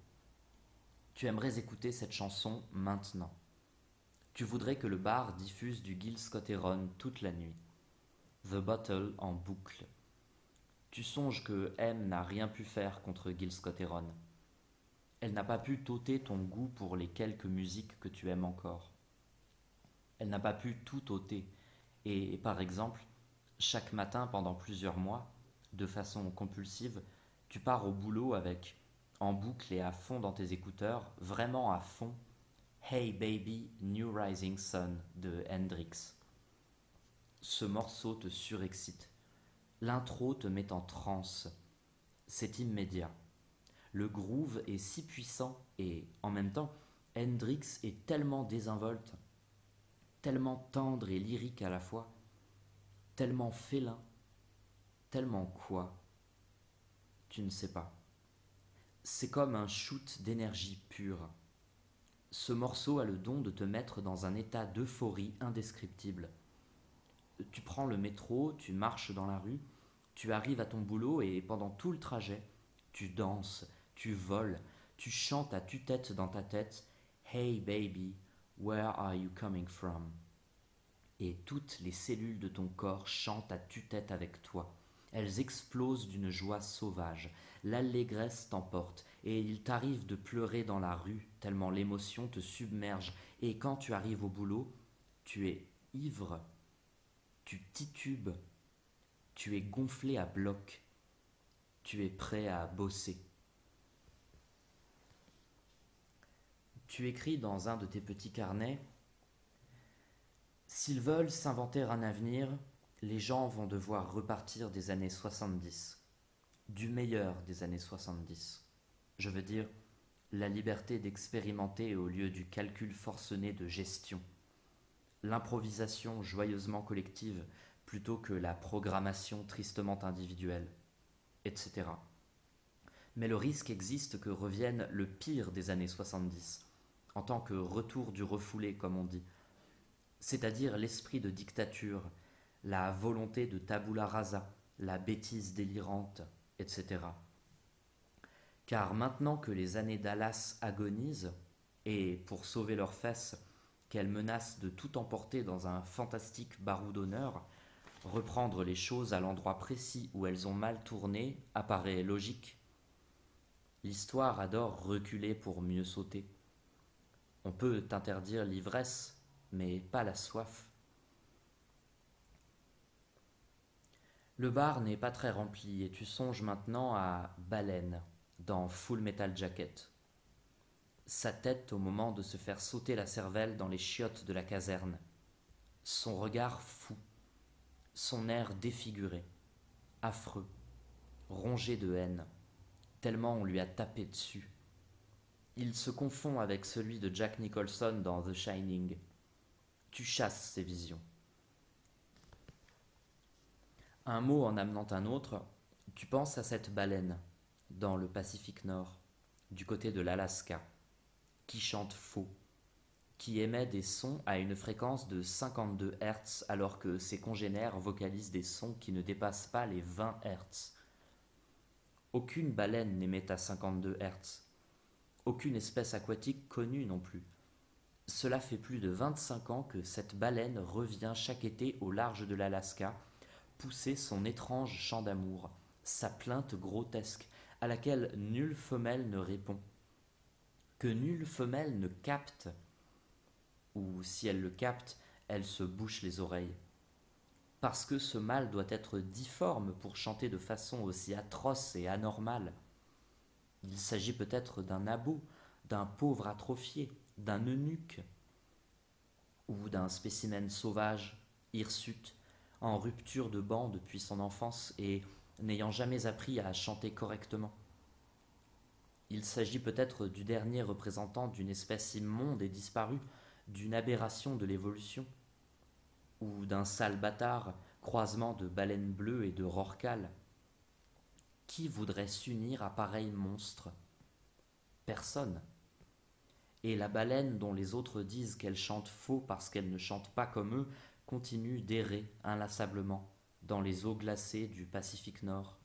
[SPEAKER 1] Tu aimerais écouter cette chanson maintenant. Tu voudrais que le bar diffuse du Gil Scott-Heron toute la nuit. The Bottle en boucle. Tu songes que M n'a rien pu faire contre Gil Scott-Heron. Elle n'a pas pu t'ôter ton goût pour les quelques musiques que tu aimes encore. Elle n'a pas pu tout ôter. Et par exemple, chaque matin pendant plusieurs mois, de façon compulsive, tu pars au boulot avec, en boucle et à fond dans tes écouteurs, vraiment à fond, Hey Baby, New Rising Sun de Hendrix. Ce morceau te surexcite. L'intro te met en transe. C'est immédiat. Le groove est si puissant et, en même temps, Hendrix est tellement désinvolte, tellement tendre et lyrique à la fois, tellement félin, tellement quoi? Tu ne sais pas. C'est comme un shoot d'énergie pure. Ce morceau a le don de te mettre dans un état d'euphorie indescriptible. Tu prends le métro, tu marches dans la rue, tu arrives à ton boulot et pendant tout le trajet, tu danses, tu voles, tu chantes à tue-tête dans ta tête « Hey baby, where are you coming from ?» Et toutes les cellules de ton corps chantent à tue-tête avec toi. Elles explosent d'une joie sauvage. L'allégresse t'emporte et il t'arrive de pleurer dans la rue tellement l'émotion te submerge. Et quand tu arrives au boulot, tu es ivre, tu titubes, tu es gonflé à bloc, tu es prêt à bosser. Tu écris dans un de tes petits carnets « S'ils veulent s'inventer un avenir, les gens vont devoir repartir des années 70, du meilleur des années 70. Je veux dire, la liberté d'expérimenter au lieu du calcul forcené de gestion, l'improvisation joyeusement collective plutôt que la programmation tristement individuelle, etc. Mais le risque existe que revienne le pire des années 70, en tant que retour du refoulé, comme on dit, c'est-à-dire l'esprit de dictature, la volonté de tabula rasa, la bêtise délirante, etc. Car maintenant que les années Dallas agonisent, et pour sauver leurs fesses, qu'elles menacent de tout emporter dans un fantastique barou d'honneur, reprendre les choses à l'endroit précis où elles ont mal tourné apparaît logique. L'histoire adore reculer pour mieux sauter. On peut interdire l'ivresse, mais pas la soif. Le bar n'est pas très rempli et tu songes maintenant à Baleine dans Full Metal Jacket. Sa tête au moment de se faire sauter la cervelle dans les chiottes de la caserne. Son regard fou, son air défiguré. affreux, rongé de haine, tellement on lui a tapé dessus. Il se confond avec celui de Jack Nicholson dans The Shining. Tu chasses ces visions. Un mot en amenant un autre, tu penses à cette baleine, dans le Pacifique Nord, du côté de l'Alaska, qui chante faux, qui émet des sons à une fréquence de 52 Hz alors que ses congénères vocalisent des sons qui ne dépassent pas les 20 Hz. Aucune baleine n'émet à 52 Hz. Aucune espèce aquatique connue non plus. Cela fait plus de 25 ans que cette baleine revient chaque été au large de l'Alaska, pousser son étrange chant d'amour, sa plainte grotesque, à laquelle nulle femelle ne répond, que nulle femelle ne capte, ou si elle le capte, elle se bouche les oreilles. Parce que ce mâle doit être difforme pour chanter de façon aussi atroce et anormale. Il s'agit peut-être d'un abo, d'un pauvre atrophié, d'un eunuque, ou d'un spécimen sauvage, hirsute, en rupture de banc depuis son enfance et n'ayant jamais appris à chanter correctement. Il s'agit peut-être du dernier représentant d'une espèce immonde et disparue, d'une aberration de l'évolution, ou d'un sale bâtard, croisement de baleine bleue et de rorqual. Qui voudrait s'unir à pareil monstre? Personne. Et la baleine dont les autres disent qu'elle chante faux parce qu'elle ne chante pas comme eux continue d'errer inlassablement dans les eaux glacées du Pacifique Nord.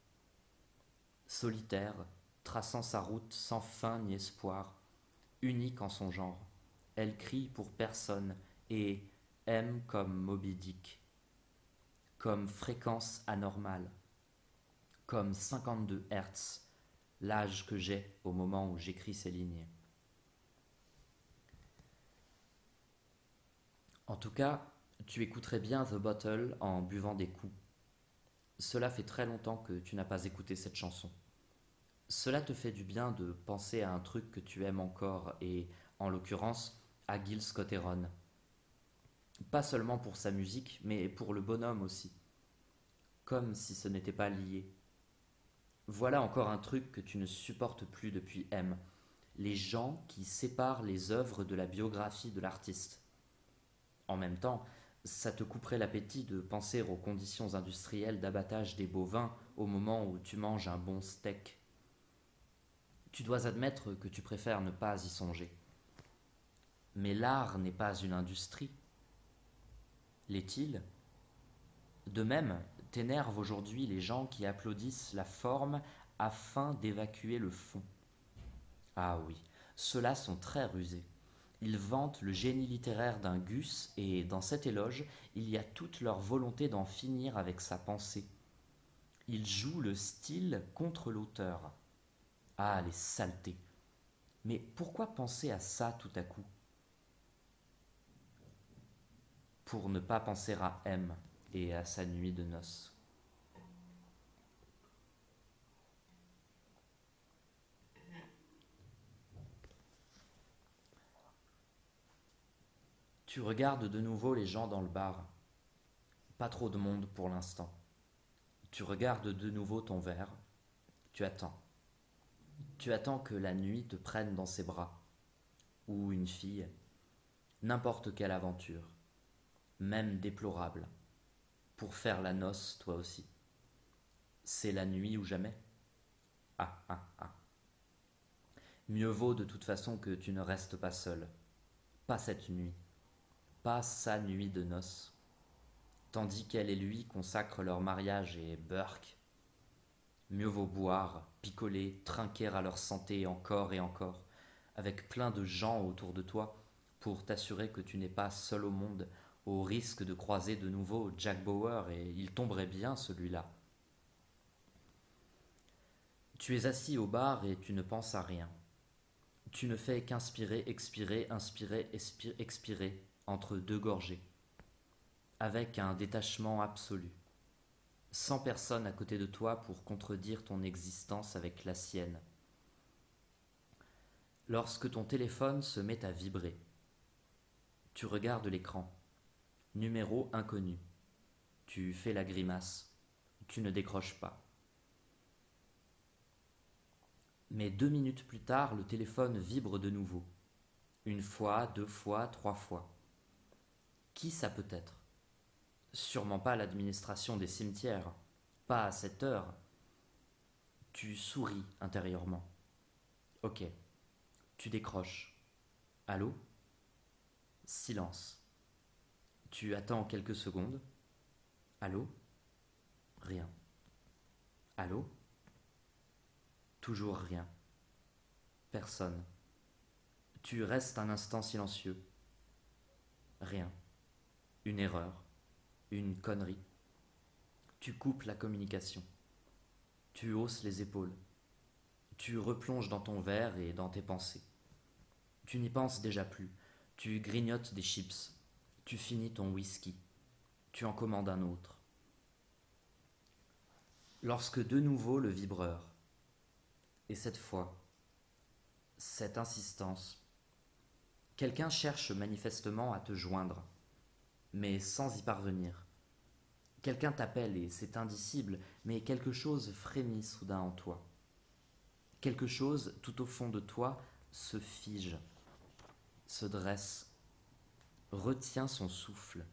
[SPEAKER 1] Solitaire, traçant sa route sans fin ni espoir, unique en son genre, elle crie pour personne et aime comme Moby Dick, comme fréquence anormale, comme 52 Hertz, l'âge que j'ai au moment où j'écris ces lignes. En tout cas, tu écouterais bien The Bottle en buvant des coups. Cela fait très longtemps que tu n'as pas écouté cette chanson. Cela te fait du bien de penser à un truc que tu aimes encore et, en l'occurrence, à Gil Scott-Heron. Pas seulement pour sa musique, mais pour le bonhomme aussi. Comme si ce n'était pas lié. Voilà encore un truc que tu ne supportes plus depuis M. Les gens qui séparent les œuvres de la biographie de l'artiste. En même temps, ça te couperait l'appétit de penser aux conditions industrielles d'abattage des bovins au moment où tu manges un bon steak. Tu dois admettre que tu préfères ne pas y songer. Mais l'art n'est pas une industrie. L'est-il? De même, t'énervent aujourd'hui les gens qui applaudissent la forme afin d'évacuer le fond. Ah oui, ceux-là sont très rusés. Ils vantent le génie littéraire d'un Gus et, dans cet éloge, il y a toute leur volonté d'en finir avec sa pensée. Ils jouent le style contre l'auteur. Ah, les saletés! Mais pourquoi penser à ça tout à coup? Pour ne pas penser à M et à sa nuit de noces. Tu regardes de nouveau les gens dans le bar. Pas trop de monde pour l'instant. Tu regardes de nouveau ton verre. Tu attends. Tu attends que la nuit te prenne dans ses bras. Ou une fille. N'importe quelle aventure. Même déplorable. Pour faire la noce, toi aussi. C'est la nuit ou jamais. Ah, ah, ah. Mieux vaut de toute façon que tu ne restes pas seul. Pas cette nuit. Pas sa nuit de noces. Tandis qu'elle et lui consacrent leur mariage et Burke. Mieux vaut boire, picoler, trinquer à leur santé encore et encore, avec plein de gens autour de toi, pour t'assurer que tu n'es pas seul au monde, au risque de croiser de nouveau Jack Bauer, et il tomberait bien celui-là. Tu es assis au bar et tu ne penses à rien. Tu ne fais qu'inspirer, expirer, inspirer, expirer, entre deux gorgées, avec un détachement absolu, sans personne à côté de toi pour contredire ton existence avec la sienne. Lorsque ton téléphone se met à vibrer, tu regardes l'écran, numéro inconnu, tu fais la grimace, Tu ne décroches pas. Mais 2 minutes plus tard, le téléphone vibre de nouveau. Une fois, 2 fois, 3 fois. Qui ça peut être? Sûrement pas l'administration des cimetières. Pas à cette heure. Tu souris intérieurement. Ok. Tu décroches. Allô? Silence. Tu attends quelques secondes. Allô? Rien. Allô? Toujours rien. Personne. Tu restes un instant silencieux. Rien. Une erreur. Une connerie. Tu coupes la communication. Tu hausses les épaules. Tu replonges dans ton verre et dans tes pensées. Tu n'y penses déjà plus. Tu grignotes des chips. Tu finis ton whisky. Tu en commandes un autre. Lorsque de nouveau le vibreur, et cette fois, cette insistance, quelqu'un cherche manifestement à te joindre, mais sans y parvenir. Quelqu'un t'appelle et c'est indicible, mais quelque chose frémit soudain en toi. Quelque chose tout au fond de toi se fige, se dresse, retient son souffle,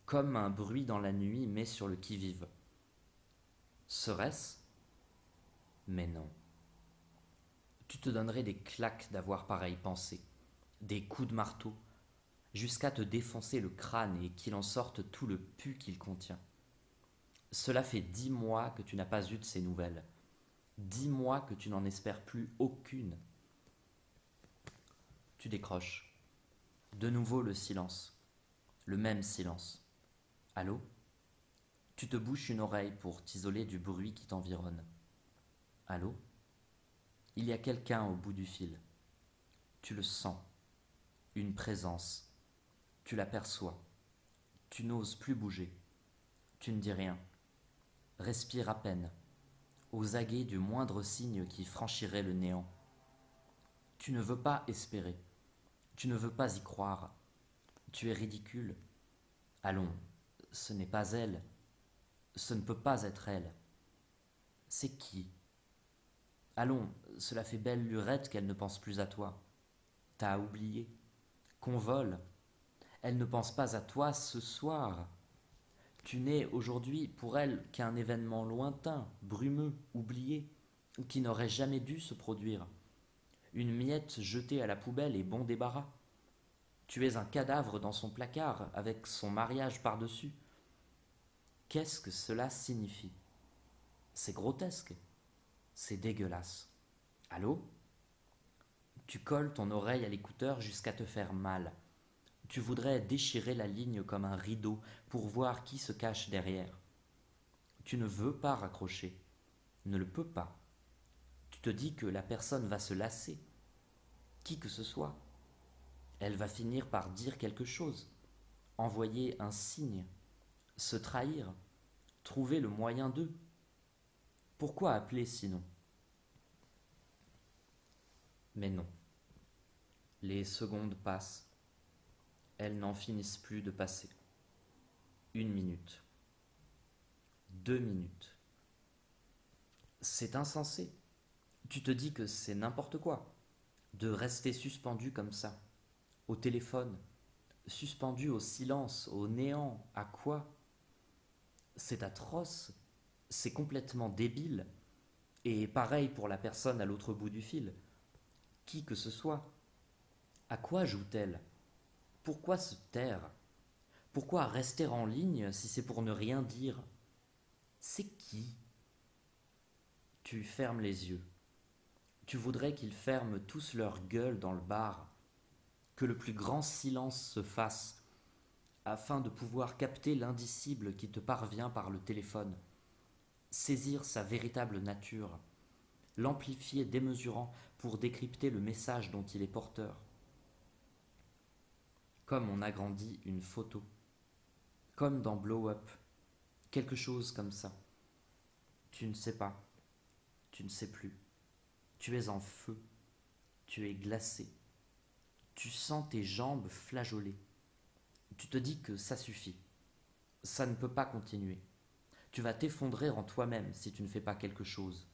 [SPEAKER 1] comme un bruit dans la nuit met sur le qui-vive. Serait-ce? Mais non. Tu te donnerais des claques d'avoir pareille pensée, des coups de marteau, jusqu'à te défoncer le crâne et qu'il en sorte tout le pu qu'il contient. Cela fait 10 mois que tu n'as pas eu de ces nouvelles. 10 mois que tu n'en espères plus aucune. Tu décroches. De nouveau le silence. Le même silence. Allô? Tu te bouches une oreille pour t'isoler du bruit qui t'environne. Allô? Il y a quelqu'un au bout du fil. Tu le sens. Une présence. Tu l'aperçois. Tu n'oses plus bouger. Tu ne dis rien. Respire à peine, aux aguets du moindre signe qui franchirait le néant. Tu ne veux pas espérer. Tu ne veux pas y croire. Tu es ridicule. Allons, ce n'est pas elle. Ce ne peut pas être elle. C'est qui? Allons, cela fait belle lurette qu'elle ne pense plus à toi. T'as oublié. Qu'on vole. Elle ne pense pas à toi ce soir. Tu n'es aujourd'hui pour elle qu'un événement lointain, brumeux, oublié, qui n'aurait jamais dû se produire. Une miette jetée à la poubelle et bon débarras. Tu es un cadavre dans son placard avec son mariage par-dessus. Qu'est-ce que cela signifie? C'est grotesque. C'est dégueulasse. Allô? Tu colles ton oreille à l'écouteur jusqu'à te faire mal. Tu voudrais déchirer la ligne comme un rideau pour voir qui se cache derrière. Tu ne veux pas raccrocher, ne le peux pas. Tu te dis que la personne va se lasser, qui que ce soit. Elle va finir par dire quelque chose, envoyer un signe, se trahir, trouver le moyen d'eux. Pourquoi appeler sinon? Mais non. Les secondes passent. Elles n'en finissent plus de passer. 1 minute. 2 minutes. C'est insensé. Tu te dis que c'est n'importe quoi de rester suspendu comme ça, au téléphone, suspendu au silence, au néant, à quoi? C'est atroce, c'est complètement débile, et pareil pour la personne à l'autre bout du fil, qui que ce soit. À quoi joue-t-elle? Pourquoi se taire? Pourquoi rester en ligne si c'est pour ne rien dire? C'est qui? Tu fermes les yeux. Tu voudrais qu'ils ferment tous leur gueule dans le bar, que le plus grand silence se fasse, afin de pouvoir capter l'indicible qui te parvient par le téléphone, saisir sa véritable nature, l'amplifier démesurant pour décrypter le message dont il est porteur. Comme on agrandit une photo, comme dans Blow Up, quelque chose comme ça. Tu ne sais pas, tu ne sais plus. Tu es en feu, tu es glacé. Tu sens tes jambes flageoler. Tu te dis que ça suffit. Ça ne peut pas continuer. Tu vas t'effondrer en toi-même si tu ne fais pas quelque chose.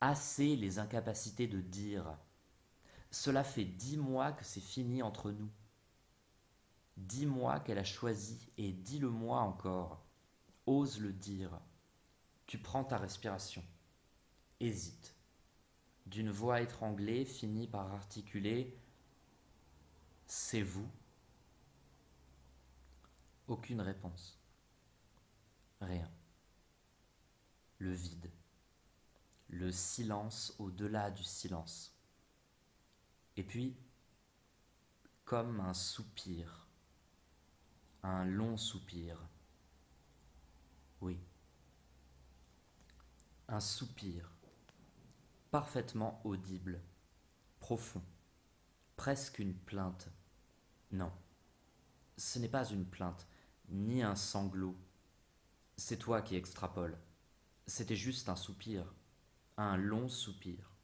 [SPEAKER 1] Assez les incapacités de dire. Cela fait 10 mois que c'est fini entre nous. 10 mois qu'elle a choisi et dis-le-moi encore. Ose le dire. Tu prends ta respiration. Hésite. D'une voix étranglée, finit par articuler « C'est vous ?» Aucune réponse. Rien. Le vide. Le silence au-delà du silence. Et puis, comme un soupir, un long soupir. Oui, un soupir, parfaitement audible, profond, presque une plainte. Non, ce n'est pas une plainte, ni un sanglot. C'est toi qui extrapoles. C'était juste un soupir, un long soupir,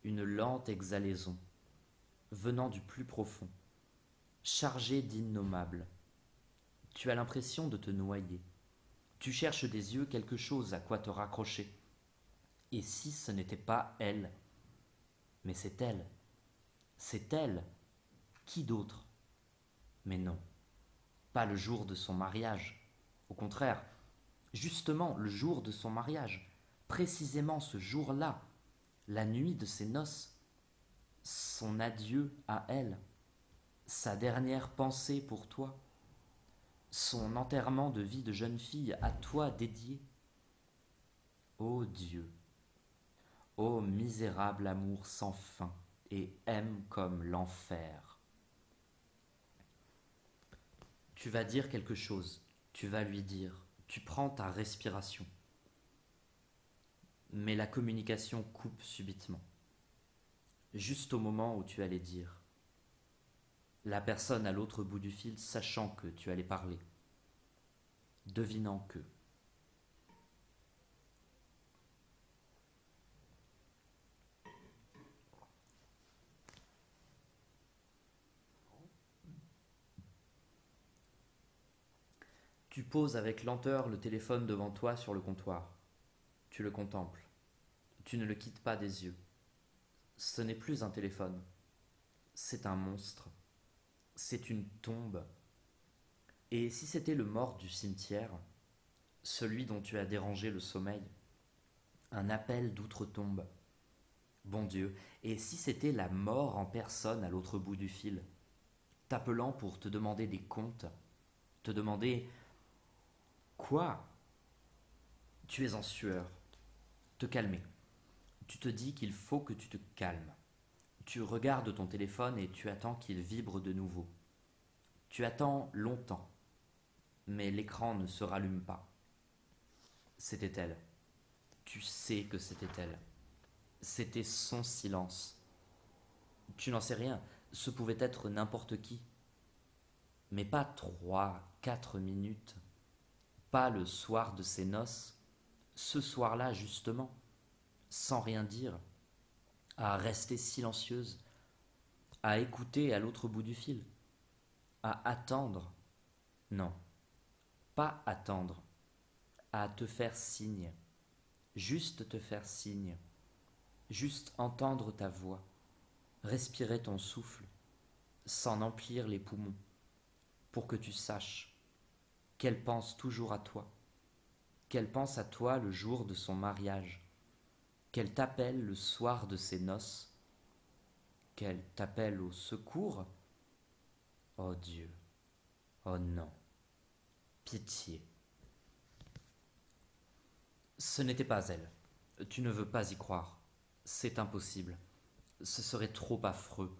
[SPEAKER 1] une lente exhalaison, venant du plus profond, chargé d'innommable. Tu as l'impression de te noyer. Tu cherches des yeux quelque chose à quoi te raccrocher. Et si ce n'était pas elle? Mais c'est elle. C'est elle. Qui d'autre? Mais non, pas le jour de son mariage. Au contraire, justement le jour de son mariage, précisément ce jour-là, la nuit de ses noces, son adieu à elle, sa dernière pensée pour toi, son enterrement de vie de jeune fille à toi dédié. Ô Dieu, ô misérable amour sans fin, et aime comme l'enfer. Tu vas dire quelque chose, tu vas lui dire, tu prends ta respiration. Mais la communication coupe subitement, juste au moment où tu allais dire. La personne à l'autre bout du fil sachant que tu allais parler, devinant que. Tu poses avec lenteur le téléphone devant toi sur le comptoir. Tu le contemples. Tu ne le quittes pas des yeux. Ce n'est plus un téléphone. C'est un monstre. C'est une tombe. Et si c'était le mort du cimetière, celui dont tu as dérangé le sommeil, un appel d'outre-tombe. Bon Dieu, et si c'était la mort en personne à l'autre bout du fil, t'appelant pour te demander des comptes, te demander quoi? Tu es en sueur. Te calmer. Tu te dis qu'il faut que tu te calmes. Tu regardes ton téléphone et tu attends qu'il vibre de nouveau. Tu attends longtemps, mais l'écran ne se rallume pas. C'était elle. Tu sais que c'était elle. C'était son silence. Tu n'en sais rien, ce pouvait être n'importe qui. Mais pas 3, 4 minutes. Pas le soir de ses noces. Ce soir-là, justement, sans rien dire, à rester silencieuse, à écouter à l'autre bout du fil, à attendre. Non, pas attendre, à te faire signe, juste te faire signe, juste entendre ta voix, respirer ton souffle, s'en emplir les poumons, pour que tu saches qu'elle pense toujours à toi, qu'elle pense à toi le jour de son mariage, qu'elle t'appelle le soir de ses noces, qu'elle t'appelle au secours. Oh Dieu, oh non, pitié. Ce n'était pas elle. Tu ne veux pas y croire. C'est impossible. Ce serait trop affreux.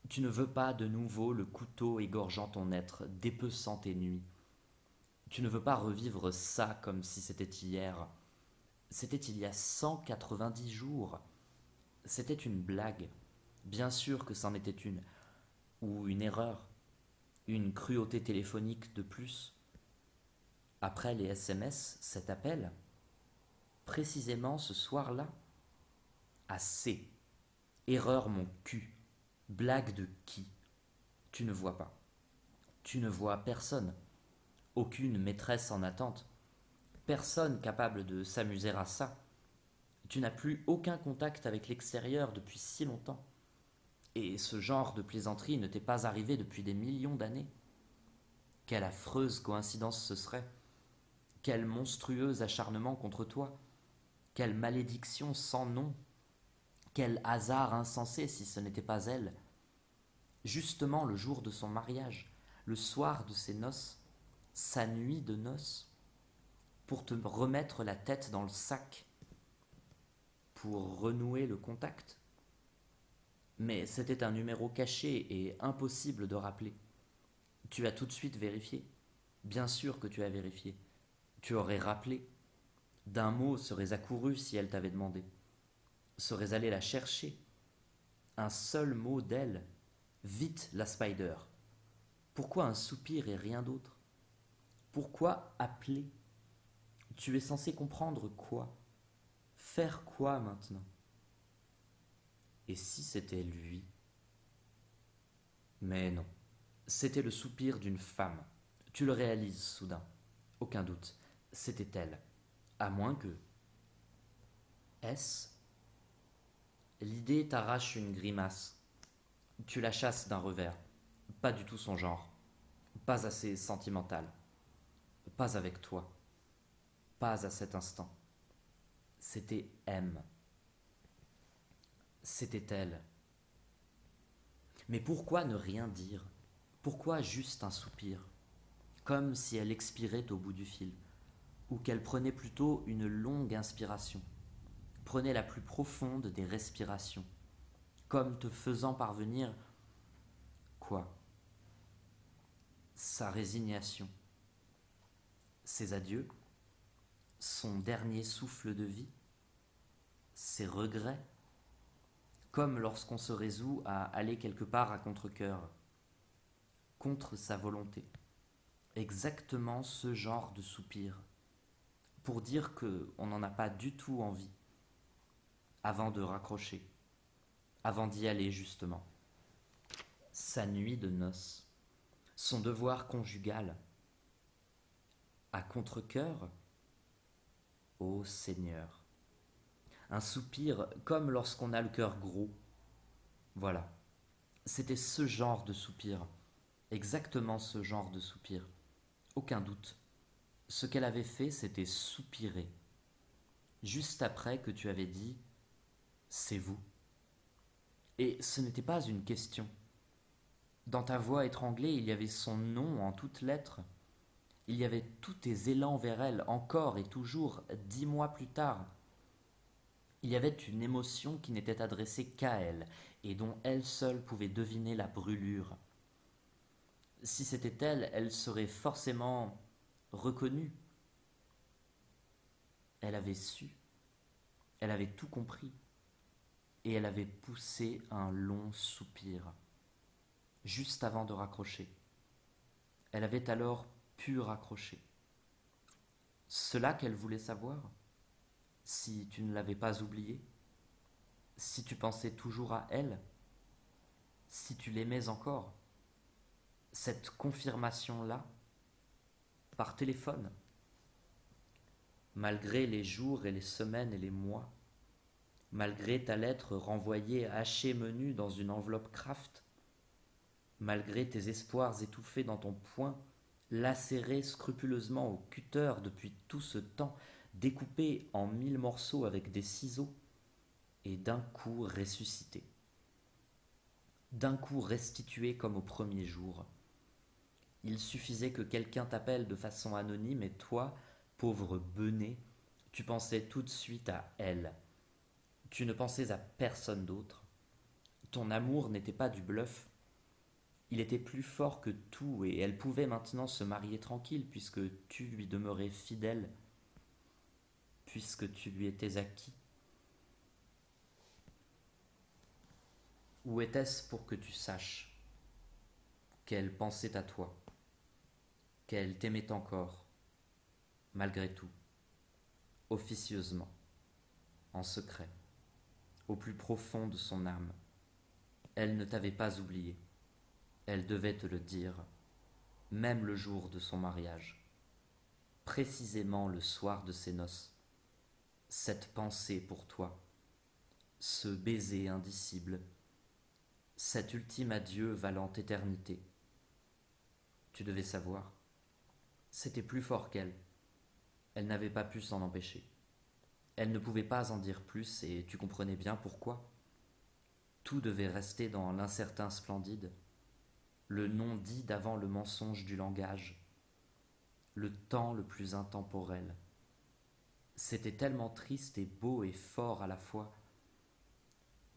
[SPEAKER 1] Tu ne veux pas de nouveau le couteau égorgeant ton être, dépeçant tes nuits. Tu ne veux pas revivre ça comme si c'était hier. C'était il y a 190 jours. C'était une blague. Bien sûr que c'en était une. Ou une erreur. Une cruauté téléphonique de plus. Après les SMS, cet appel, précisément ce soir-là. Assez. Erreur mon cul. Blague de qui? Tu ne vois pas. Tu ne vois personne. Aucune maîtresse en attente. personne capable de s'amuser à ça. Tu n'as plus aucun contact avec l'extérieur depuis si longtemps. Et ce genre de plaisanterie ne t'est pas arrivé depuis des millions d'années. Quelle affreuse coïncidence ce serait! Quel monstrueux acharnement contre toi! Quelle malédiction sans nom! Quel hasard insensé si ce n'était pas elle! Justement le jour de son mariage, le soir de ses noces, sa nuit de noces, pour te remettre la tête dans le sac, pour renouer le contact. Mais c'était un numéro caché et impossible de rappeler. Tu as tout de suite vérifié. Bien sûr que tu as vérifié. Tu aurais rappelé. D'un mot serais accouru si elle t'avait demandé. Serais allé la chercher. Un seul mot d'elle. Vite la Spider. Pourquoi un soupir et rien d'autre? Pourquoi appeler? Tu es censé comprendre quoi? Faire quoi maintenant? Et si c'était lui? Mais non, c'était le soupir d'une femme. Tu le réalises soudain. Aucun doute, c'était elle. À moins que... Est-ce? L'idée t'arrache une grimace. Tu la chasses d'un revers. Pas du tout son genre. Pas assez sentimental. Pas avec toi. Pas à cet instant. C'était M. C'était elle. Mais pourquoi ne rien dire? Pourquoi juste un soupir? Comme si elle expirait au bout du fil, ou qu'elle prenait plutôt une longue inspiration, prenait la plus profonde des respirations, comme te faisant parvenir quoi? Sa résignation, ses adieux, son dernier souffle de vie, ses regrets, comme lorsqu'on se résout à aller quelque part à contre-cœur, contre sa volonté. Exactement ce genre de soupir, pour dire qu'on n'en a pas du tout envie, avant de raccrocher, avant d'y aller justement. Sa nuit de noces, son devoir conjugal, à contre-cœur, ô Seigneur. Un soupir comme lorsqu'on a le cœur gros. Voilà, c'était ce genre de soupir, exactement ce genre de soupir. Aucun doute. Ce qu'elle avait fait, c'était soupirer. Juste après que tu avais dit « c'est vous ». Et ce n'était pas une question. Dans ta voix étranglée, il y avait son nom en toutes lettres. Il y avait tous tes élans vers elle, encore et toujours, 10 mois plus tard. Il y avait une émotion qui n'était adressée qu'à elle, et dont elle seule pouvait deviner la brûlure. Si c'était elle, elle serait forcément reconnue. Elle avait su, elle avait tout compris, et elle avait poussé un long soupir, juste avant de raccrocher. Elle avait alors pu raccrocher. Cela qu'elle voulait savoir, si tu ne l'avais pas oublié, si tu pensais toujours à elle, si tu l'aimais encore, cette confirmation-là, par téléphone, malgré les jours et les semaines et les mois, malgré ta lettre renvoyée hachée menue dans une enveloppe Kraft, malgré tes espoirs étouffés dans ton poing, lacéré scrupuleusement au cutter depuis tout ce temps, découpé en 1000 morceaux avec des ciseaux, et d'un coup ressuscité. D'un coup restitué comme au premier jour. Il suffisait que quelqu'un t'appelle de façon anonyme et toi, pauvre benet, tu pensais tout de suite à elle. Tu ne pensais à personne d'autre. Ton amour n'était pas du bluff. Il était plus fort que tout et elle pouvait maintenant se marier tranquille puisque tu lui demeurais fidèle, puisque tu lui étais acquis. Ou était-ce pour que tu saches qu'elle pensait à toi, qu'elle t'aimait encore, malgré tout, officieusement, en secret, au plus profond de son âme. Elle ne t'avait pas oublié, elle devait te le dire, même le jour de son mariage. précisément le soir de ses noces, cette pensée pour toi, ce baiser indicible, cet ultime adieu valant éternité. Tu devais savoir, c'était plus fort qu'elle. Elle n'avait pas pu s'en empêcher. Elle ne pouvait pas en dire plus et tu comprenais bien pourquoi. Tout devait rester dans l'incertain splendide, le non dit d'avant le mensonge du langage, le temps le plus intemporel. C'était tellement triste et beau et fort à la fois,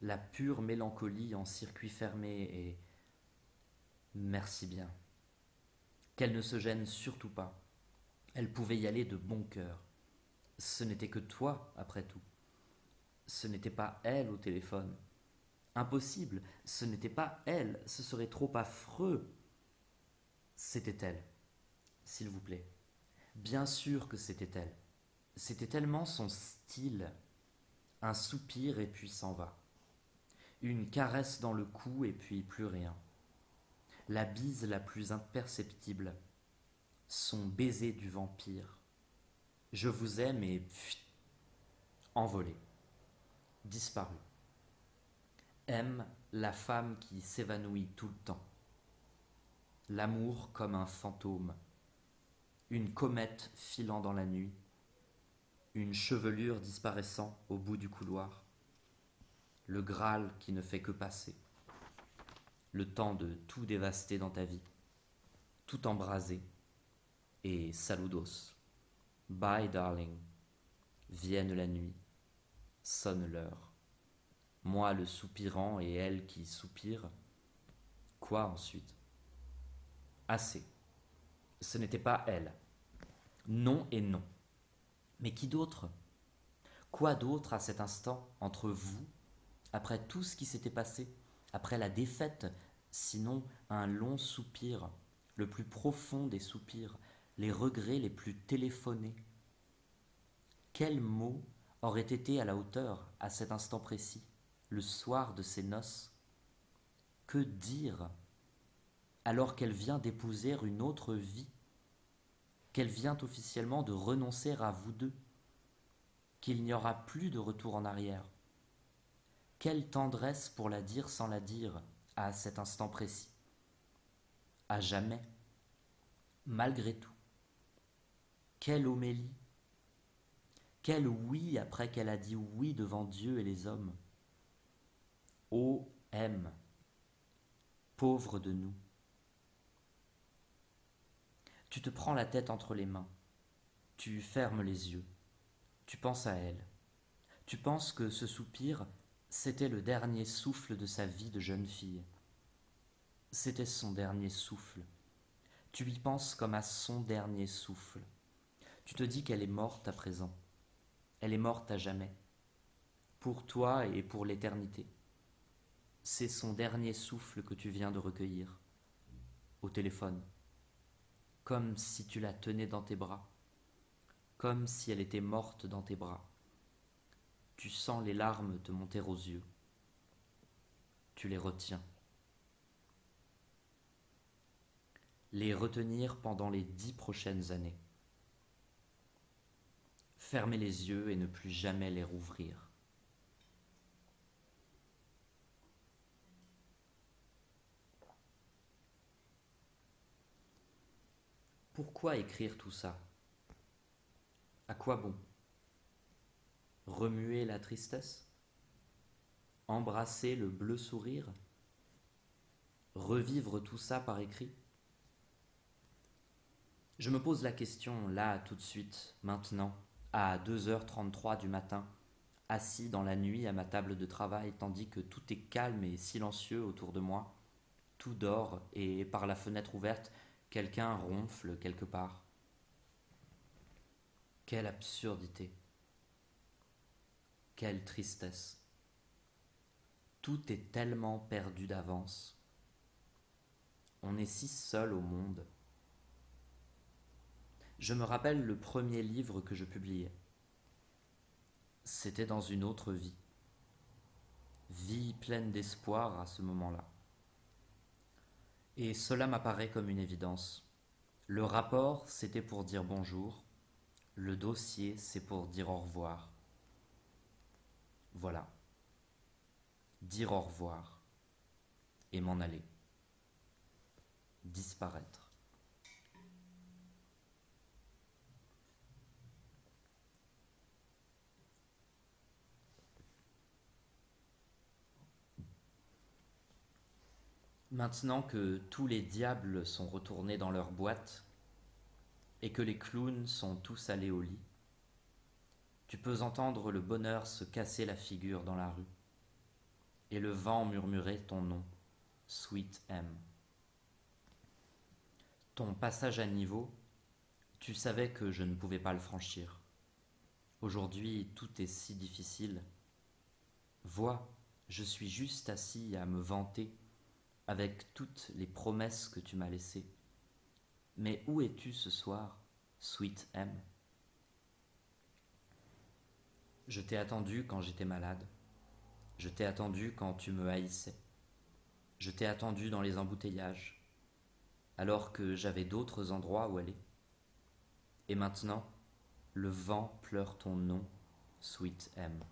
[SPEAKER 1] la pure mélancolie en circuit fermé et merci bien. Qu'elle ne se gêne surtout pas. Elle pouvait y aller de bon cœur. Ce n'était que toi, après tout. Ce n'était pas elle au téléphone. Impossible, ce n'était pas elle, ce serait trop affreux. C'était elle, s'il vous plaît. Bien sûr que c'était elle. C'était tellement son style. Un soupir et puis s'en va. Une caresse dans le cou et puis plus rien. La bise la plus imperceptible. Son baiser du vampire. Je vous aime et envolé. Disparu. Aime la femme qui s'évanouit tout le temps. L'amour comme un fantôme. Une comète filant dans la nuit. Une chevelure disparaissant au bout du couloir. Le Graal qui ne fait que passer. Le temps de tout dévaster dans ta vie. Tout embraser. Et saludos. Bye darling. Vienne la nuit. Sonne l'heure. Moi le soupirant et elle qui soupire. Quoi ensuite? Assez. Ce n'était pas elle. Non et non. Mais qui d'autre? Quoi d'autre à cet instant entre vous, après tout ce qui s'était passé, après la défaite, sinon un long soupir, le plus profond des soupirs, les regrets les plus téléphonés? Quel mot aurait été à la hauteur, à cet instant précis, le soir de ses noces? Que dire alors qu'elle vient d'épouser une autre vie, qu'elle vient officiellement de renoncer à vous deux, qu'il n'y aura plus de retour en arrière? Quelle tendresse pour la dire sans la dire, à cet instant précis? À jamais, malgré tout. Quelle homélie! Quel oui après qu'elle a dit oui devant Dieu et les hommes! Ô M, pauvre de nous! Tu te prends la tête entre les mains, tu fermes les yeux, tu penses à elle, tu penses que ce soupir, c'était le dernier souffle de sa vie de jeune fille. C'était son dernier souffle. Tu y penses comme à son dernier souffle. Tu te dis qu'elle est morte à présent. Elle est morte à jamais. Pour toi et pour l'éternité. C'est son dernier souffle que tu viens de recueillir. Au téléphone. Comme si tu la tenais dans tes bras. Comme si elle était morte dans tes bras. Tu sens les larmes te monter aux yeux. Tu les retiens. Les retenir pendant les 10 prochaines années. Fermer les yeux et ne plus jamais les rouvrir. Pourquoi écrire tout ça? À quoi bon? Remuer la tristesse? Embrasser le bleu sourire? Revivre tout ça par écrit? Je me pose la question là, tout de suite, maintenant, à 2h33 du matin, assis dans la nuit à ma table de travail, tandis que tout est calme et silencieux autour de moi. Tout dort et par la fenêtre ouverte, quelqu'un ronfle quelque part. Quelle absurdité! Quelle tristesse! Tout est tellement perdu d'avance. On est si seul au monde. Je me rappelle le premier livre que je publiais. C'était dans une autre vie. Vie pleine d'espoir à ce moment-là. Et cela m'apparaît comme une évidence. Le rapport, c'était pour dire bonjour, Le dossier, c'est pour dire au revoir. Voilà. Dire au revoir et m'en aller. Disparaître. Maintenant que tous les diables sont retournés dans leur boîte et que les clowns sont tous allés au lit, tu peux entendre le bonheur se casser la figure dans la rue et le vent murmurer ton nom, Sweet M. Ton passage à niveau, tu savais que je ne pouvais pas le franchir. Aujourd'hui, tout est si difficile. Vois, je suis juste assis à me vanter avec toutes les promesses que tu m'as laissées. Mais où es-tu ce soir, Sweet M? Je t'ai attendu quand j'étais malade. Je t'ai attendu quand tu me haïssais. Je t'ai attendu dans les embouteillages, alors que j'avais d'autres endroits où aller. Et maintenant, le vent pleure ton nom, Sweet M.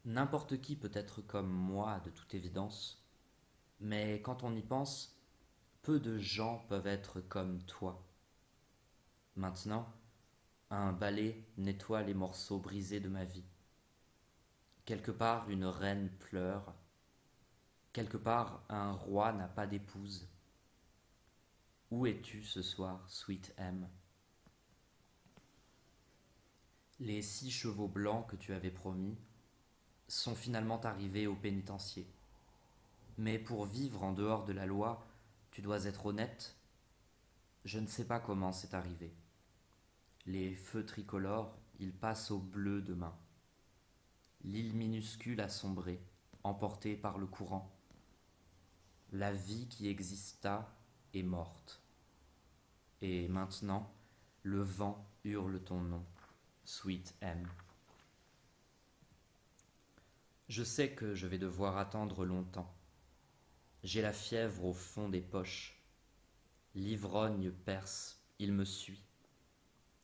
[SPEAKER 1] N'importe qui peut être comme moi, de toute évidence, mais quand on y pense, peu de gens peuvent être comme toi. Maintenant, un balai nettoie les morceaux brisés de ma vie. Quelque part, une reine pleure. Quelque part, un roi n'a pas d'épouse. Où es-tu ce soir, Sweet M? Les 6 chevaux blancs que tu avais promis sont finalement arrivés au pénitencier. Mais pour vivre en dehors de la loi, tu dois être honnête. Je ne sais pas comment c'est arrivé. Les feux tricolores, ils passent au bleu demain. L'île minuscule a sombré, emportée par le courant. La vie qui exista est morte. Et maintenant, le vent hurle ton nom, Sweet M. Je sais que je vais devoir attendre longtemps. J'ai la fièvre au fond des poches. L'ivrogne perce, il me suit.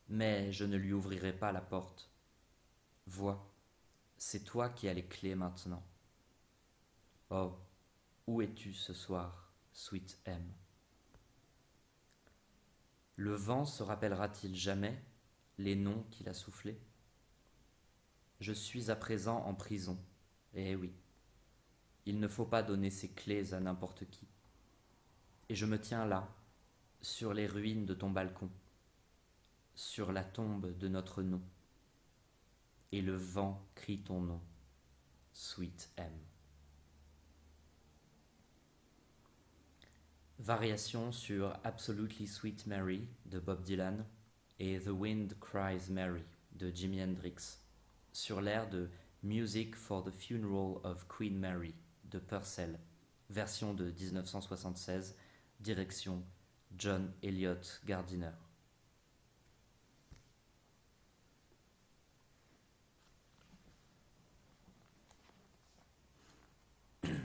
[SPEAKER 1] Mais je ne lui ouvrirai pas la porte. Vois, c'est toi qui as les clés maintenant. Oh, où es-tu ce soir, Sweet M? Le vent se rappellera-t-il jamais les noms qu'il a soufflés? Je suis à présent en prison, eh oui. Il ne faut pas donner ses clés à n'importe qui. Et je me tiens là, sur les ruines de ton balcon, sur la tombe de notre nom. Et le vent crie ton nom, Sweet M. Variation sur Absolutely Sweet Mary de Bob Dylan et The Wind Cries Mary de Jimi Hendrix, sur l'air de Music for the Funeral of Queen Mary de Purcell, version de 1976, direction John Eliot Gardiner.